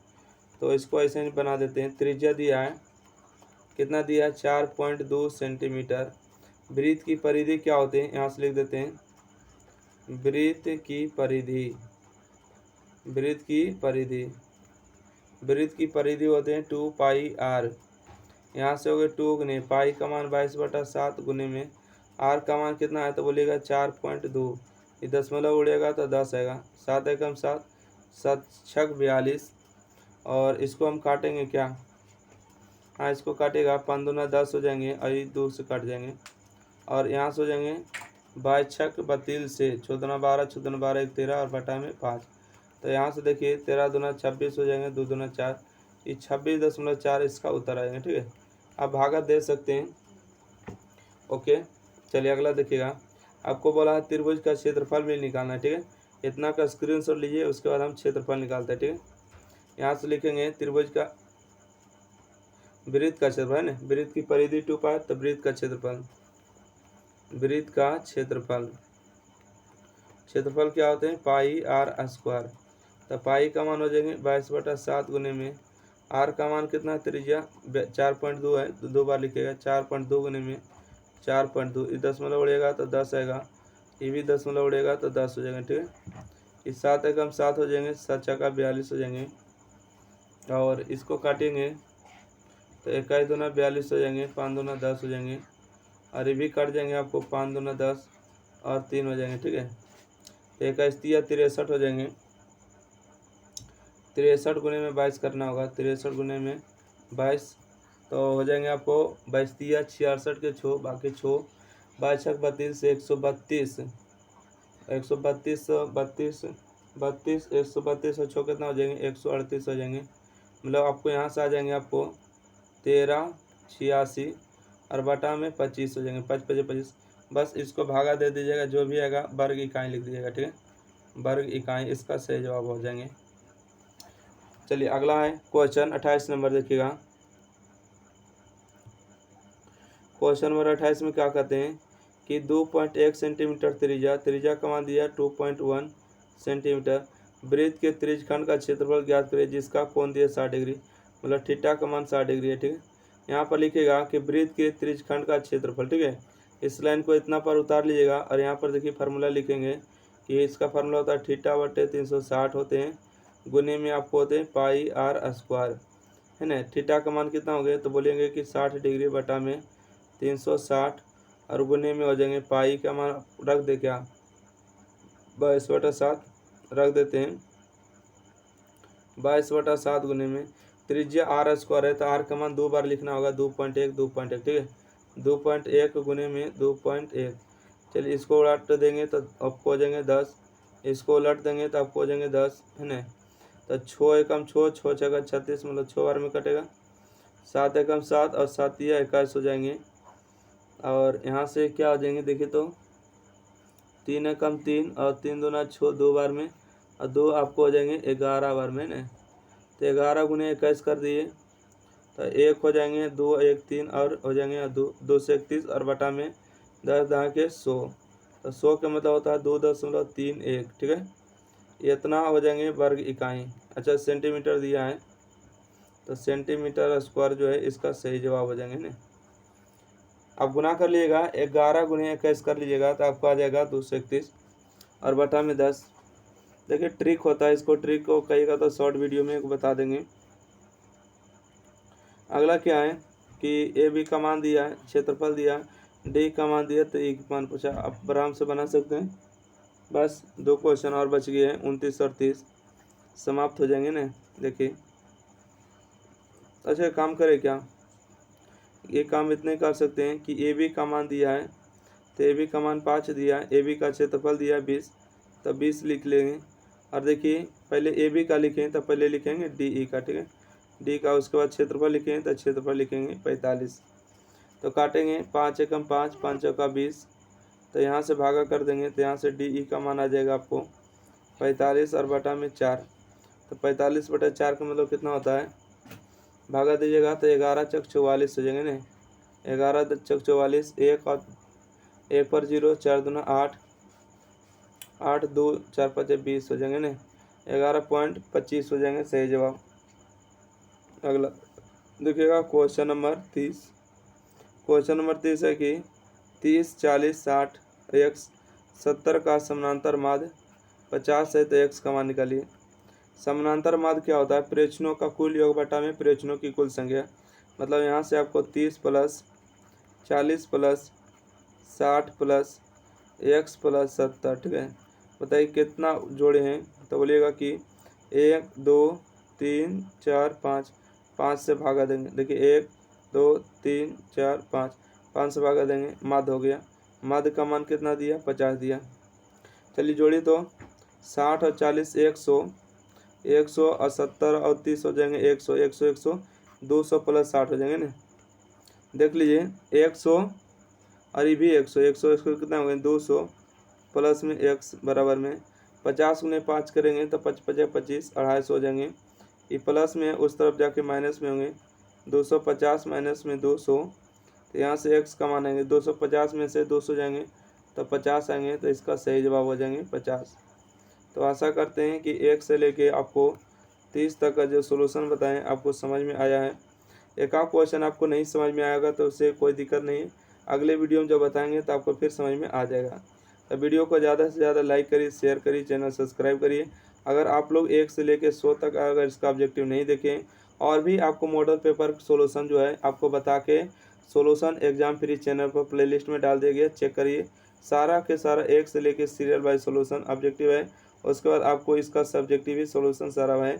तो इसको ऐसे ही बना देते हैं। त्रिज्या दिया है, कितना दिया है 4.2 सेंटीमीटर। वृत्त की परिधि क्या होते हैं, यहाँ से लिख देते हैं, वृत्त की परिधि होते हैं 2πr। यहाँ से हो गए 2 गुने पाई का मान 22/7 गुने में r का मान कितना है, तो बोलिएगा 4.2, ये दशमलव उड़ेगा तो 10 आएगा, 7 एकम 7, 7 छक 42। और इसको हम काटेंगे क्या, हाँ इसको काटेगा 5 दूना 10 हो जाएंगे, और ये 2 से कट जाएंगे। और यहाँ से हो जाएंगे 22 छक 32 से 14 12, 14 12 1 13 और बटा में 5। तो यहाँ से देखिए 13 दूना 26 हो जाएंगे, 2 दूना 4, ये 26.4 इसका उत्तर आएगा। ठीक है, आप भागा दे सकते हैं। ओके, चलिए अगला देखिएगा। आपको बोला है त्रिभुज का क्षेत्रफल भी निकालना है। ठीक है, इतना का स्क्रीनशॉट लीजिए, उसके बाद हम क्षेत्रफल निकालते हैं। ठीक है, यहाँ से लिखेंगे त्रिभुज का वृत्त का क्षेत्रफल है ना, वृत्त की परिधि 2π, तो वृत्त का क्षेत्रफल क्या होते हैं πr²। तो पाई का मान हो जाएंगे 22/7 गुने में r का मान कितना है, त्रिज्या 4.2 है, तो 2 बार लिखेगा 4.2 गुने में 4.2, ये दशमलव उड़ेगा तो 10 आएगा, ये भी दशमलव उड़ेगा तो 10 हो जाएंगे। ठीक है, इस 7 एकम 7 हो जाएंगे, 7 छक्का 42 हो जाएंगे। और इसको काटेंगे तो 21 दूना 42 हो जाएंगे, 5 दूना 10 हो जाएंगे, और ये भी कट जाएंगे आपको, 5 दूना 10 और 3 हो जाएंगे। ठीक है, तो 21 तिया 63 हो जाएंगे, 63 गुने में 22 करना होगा, 63 गुने में 22 तो हो जाएंगे आपको 22 तिया 66 के 6, बाकी 6 22 छक 32 से 132, 132 132 और 6 कितना हो जाएंगे 138 हो जाएंगे। मतलब आपको यहाँ से आ जाएंगे आपको 1386 और बटा में 25 हो जाएंगे, 5 5 25। बस इसको भागा दे दीजिएगा, जो भी आएगा वर्ग इकाई लिख दीजिएगा। ठीक है, वर्ग इकाई इसका सही जवाब हो जाएंगे। चलिए अगला है क्वेश्चन 28 नंबर देखिएगा। क्वेश्चन नंबर 28 में क्या कहते हैं कि 2.1 सेंटीमीटर त्रिज्या का मान दिया 2.1 सेंटीमीटर। वृत्त के त्रिज्यखंड का क्षेत्रफल ज्ञात करें जिसका कोण दिया 60 डिग्री, मतलब थीटा का मान 60 डिग्री है। ठीक है, यहाँ पर लिखेगा कि वृत्त के त्रिज्यखंड का क्षेत्रफल। ठीक है, इस लाइन को इतना पर उतार लीजिएगा, और यहाँ पर देखिए फार्मूला लिखेंगे कि इसका फार्मूला होता है θ/360 होते हैं, गुने में आपको होते हैं πr², है ना। थीटा का मान कितना हो गया, तो बोलेंगे कि 60 डिग्री बटा में 360 और गुने में हो जाएंगे पाई का मान रख दे क्या 22/7 रख देते हैं, 22/7 गुने में त्रिज्या r² है, तो r का मान 2 बार लिखना होगा, 2.1 2.1। ठीक है, 2.1 गुने में 2.1। चलिए इसको उलट देंगे तो आपको हो जाएंगे 10, इसको उलट देंगे तो आपको हो जाएंगे 10, है ना। तो 6 एकम 6, 6 छक्का 36, मतलब 6 बार में कटेगा, 7 एकम 7 और 7 या 21 हो जाएंगे। और यहाँ से क्या हो जाएंगे देखिए, तो 3 एकम 3 और 3 दूना 6, 2 बार में, और 2 आपको हो जाएंगे 11 बार में ना। तो 11 गुने 21 कर दिए तो 1 हो जाएंगे, 2 1 3 और हो जाएंगे 2 से 31 और बटा में 10 10 के 100, तो 100 का मतलब होता है 2.31। ठीक है, इतना हो जाएंगे वर्ग इकाई। अच्छा सेंटीमीटर दिया है, तो सेंटीमीटर स्क्वायर जो है इसका सही जवाब हो जाएंगे ना। आप गुना कर लीजिएगा, 11 गुने 21 कर लीजिएगा तो आपको आ जाएगा 231 और बटा में 10, देखिए ट्रिक होता है, इसको ट्रिक को कहिएगा तो शॉर्ट वीडियो में बता देंगे। अगला क्या है कि ए बी का मान दिया है, क्षेत्रफल दिया है, डी का मान दिया, तो ई का मान पूछा। आप आराम से बना सकते हैं। बस 2 क्वेश्चन और बच गए हैं, 29 और 30 समाप्त हो जाएंगे ना। देखिए अच्छा काम करें क्या, ये काम इतने कर सकते हैं कि ए बी का मान दिया है, तो ए बी का मान 5 दिया है, ए बी का क्षेत्रफल दिया है 20, तो 20 लिख लेंगे। और देखिए पहले ए बी का लिखें तो पहले लिखेंगे डी ई का, ठीक है, डी का, उसके बाद क्षेत्रफल लिखेंगे तो क्षेत्रफल लिखेंगे 45। तो काटेंगे 5 एकम 5, 5 चौका 20, तो यहाँ से भागा कर देंगे, तो यहाँ से डी ई का मान आ जाएगा आपको 45 और बटा में 4। तो 45 बटा 4 का मतलब कितना होता है, भागा दीजिएगा तो 11 चौक 44 हो जाएंगे ना। 11 चौक 44, 1 और 1 पर 0, 4 दूना 8, 8 2 4 5 20 हो जाएंगे ना। 11.25 हो जाएंगे, सही जवाब। अगला देखिएगा क्वेश्चन नंबर 30। क्वेश्चन नंबर 30 है कि 30 40 60 x 70 का समानांतर माध्य 50 है, तो x का मान निकालिए। समानांतर माध्य क्या होता है, प्रेक्षणों का कुल योग बटा में प्रेक्षणों की कुल संख्या। मतलब यहाँ से आपको 30 plus 40 plus 60 plus x plus 70, ठीक है। बताइए कितना जोड़े हैं, तो बोलिएगा कि 1 2 3 4 5, 5 से भागा देंगे। देखिए 1 2 3 4 5, 5 से भागा देंगे, माध्य हो गया। माध्य का मान कितना दिया, 50 दिया। चलिए जोड़िए तो 60 और 40 100, 100 और 70 और 30 हो जाएंगे 100, 100 100 200 प्लस 60 हो जाएंगे ना। देख लीजिए 100 और ये भी 100, 100 100 कितना हो गए 200 प्लस में x बराबर में 50 गुने 5 करेंगे तो 5 5 25, 250 हो जाएंगे। ये प्लस में उस तरफ जाके माइनस में होंगे, 250 माइनस में 200, तो यहाँ से x का मान आएंगे 250 में से 200 जाएंगे तो 50 आएंगे, तो इसका सही जवाब हो जाएंगे 50। तो आशा करते हैं कि 1 से लेके आपको 30 तक का जो सोल्यूशन बताएं आपको समझ में आया है। एक आध क्वेश्चन आपको नहीं समझ में आएगा तो उससे कोई दिक्कत नहीं है, अगले वीडियो में जब बताएंगे तो आपको फिर समझ में आ जाएगा। तो वीडियो को ज़्यादा से ज़्यादा लाइक करिए, शेयर करिए, चैनल सब्सक्राइब करिए। अगर आप लोग 1 से लेकर 100 तक अगर इसका ऑब्जेक्टिव नहीं देखें और भी आपको मॉडल पेपर सोल्यूशन जो है आपको बता के सोल्यूशन एग्जाम फ्री चैनल पर प्लेलिस्ट में डाल दिया गया, चेक करिए। सारा के सारा 1 से लेकर सीरियल वाइज सोल्यूशन ऑब्जेक्टिव है, उसके बाद आपको इसका सब्जेक्टिव ही सोल्यूशन सारा है।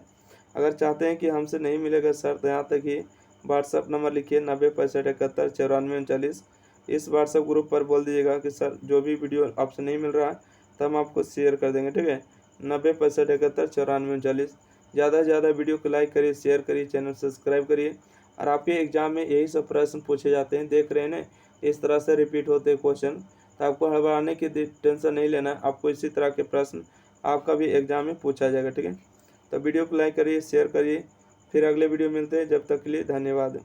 अगर चाहते हैं कि हमसे नहीं मिलेगा सर तो यहाँ तक ही व्हाट्सअप नंबर लिखिए 90 65 71 94 39। इस व्हाट्सअप ग्रुप पर बोल दीजिएगा कि सर जो भी वीडियो आपसे नहीं मिल रहा है तो हम आपको शेयर कर देंगे, ठीक है। 90 65 71 94 39। ज़्यादा से ज़्यादा वीडियो को लाइक करिए, शेयर करिए, चैनल सब्सक्राइब करिए। और आपके एग्जाम में यही सब प्रश्न पूछे जाते हैं, देख रहे हैं ना, इस तरह से रिपीट होते हैं क्वेश्चन। तो आपको हड़बड़ाने की टेंशन नहीं लेना है, आपको इसी तरह के प्रश्न आपका भी एग्जाम में पूछा जाएगा, ठीक है। तो वीडियो को लाइक करिए, शेयर करिए, फिर अगले वीडियो मिलते हैं, जब तक के लिए धन्यवाद।